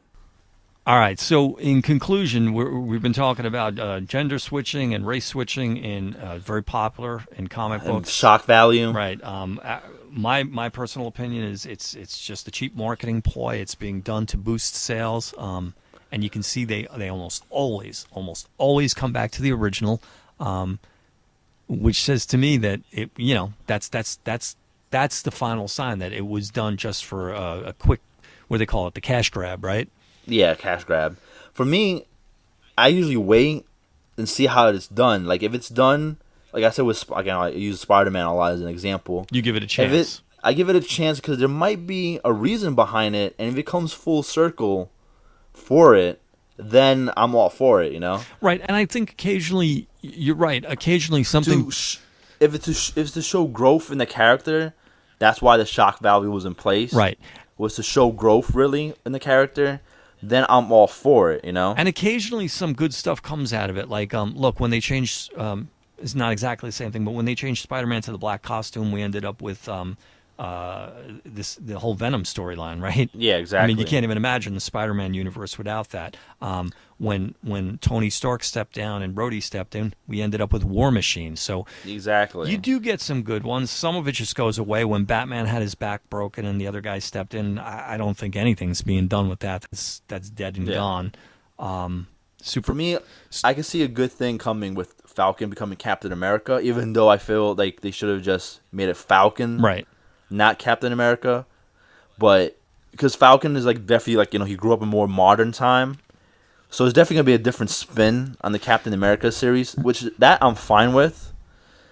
All right, so in conclusion, we've been talking about gender switching and race switching very popular in comic books. Shock value. Right. My personal opinion is it's just a cheap marketing ploy. It's being done to boost sales, and you can see they almost always come back to the original, which says to me that that's the final sign that it was done just for a quick, what do they call it, the cash grab, right? Yeah, cash grab. For me, I usually wait and see how it's done. Like, if it's done, like I said, I use Spider-Man a lot as an example. You give it a chance. I give it a chance because there might be a reason behind it, and if it comes full circle for it, then I'm all for it, Right, and I think occasionally, you're right, occasionally something... If it's to show growth in the character, that's why the shock value was in place. Right. Was to show growth, really, in the character, then I'm all for it, And occasionally some good stuff comes out of it. Like, look, when they changed, it's not exactly the same thing, but when they changed Spider-Man to the black costume, we ended up with the whole Venom storyline, right? Yeah, exactly. I mean, you can't even imagine the Spider-Man universe without that. When Tony Stark stepped down and Rhodey stepped in, we ended up with War Machine. So exactly, you do get some good ones. Some of it just goes away. When Batman had his back broken and the other guy stepped in, I don't think anything's being done with that. That's dead and gone. For me, I can see a good thing coming with Falcon becoming Captain America, even though I feel like they should have just made it Falcon, right, not Captain America. But because Falcon is like definitely like, you know, he grew up in more modern time, so it's definitely gonna be a different spin on the Captain America series, which that I'm fine with,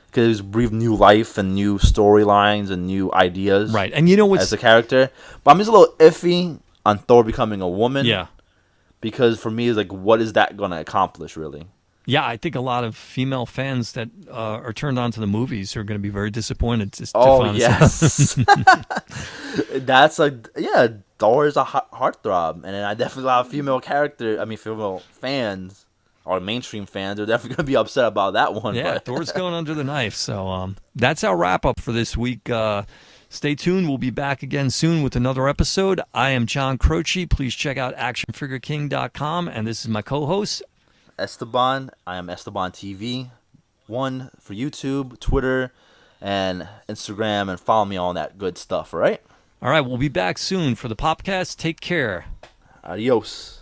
because it breathed new life and new storylines and new ideas, right. And you know what's as a character, but I'm just a little iffy on Thor becoming a woman, yeah. Because for me, it's like, what is that going to accomplish, really? Yeah, I think a lot of female fans that are turned on to the movies are going to be very disappointed. Yes. That's like, yeah, Thor is a heartthrob. And I definitely, a lot of female fans, or mainstream fans, are definitely going to be upset about that one. Yeah, Thor's going under the knife. So that's our wrap-up for this week. Stay tuned. We'll be back again soon with another episode. I am John Croce. Please check out ActionFigureKing.com. And this is my co-host, Esteban. I am Esteban TV. 1 for YouTube, Twitter, and Instagram. And follow me on that good stuff, all right? All right, we'll be back soon for the Popcast. Take care. Adios.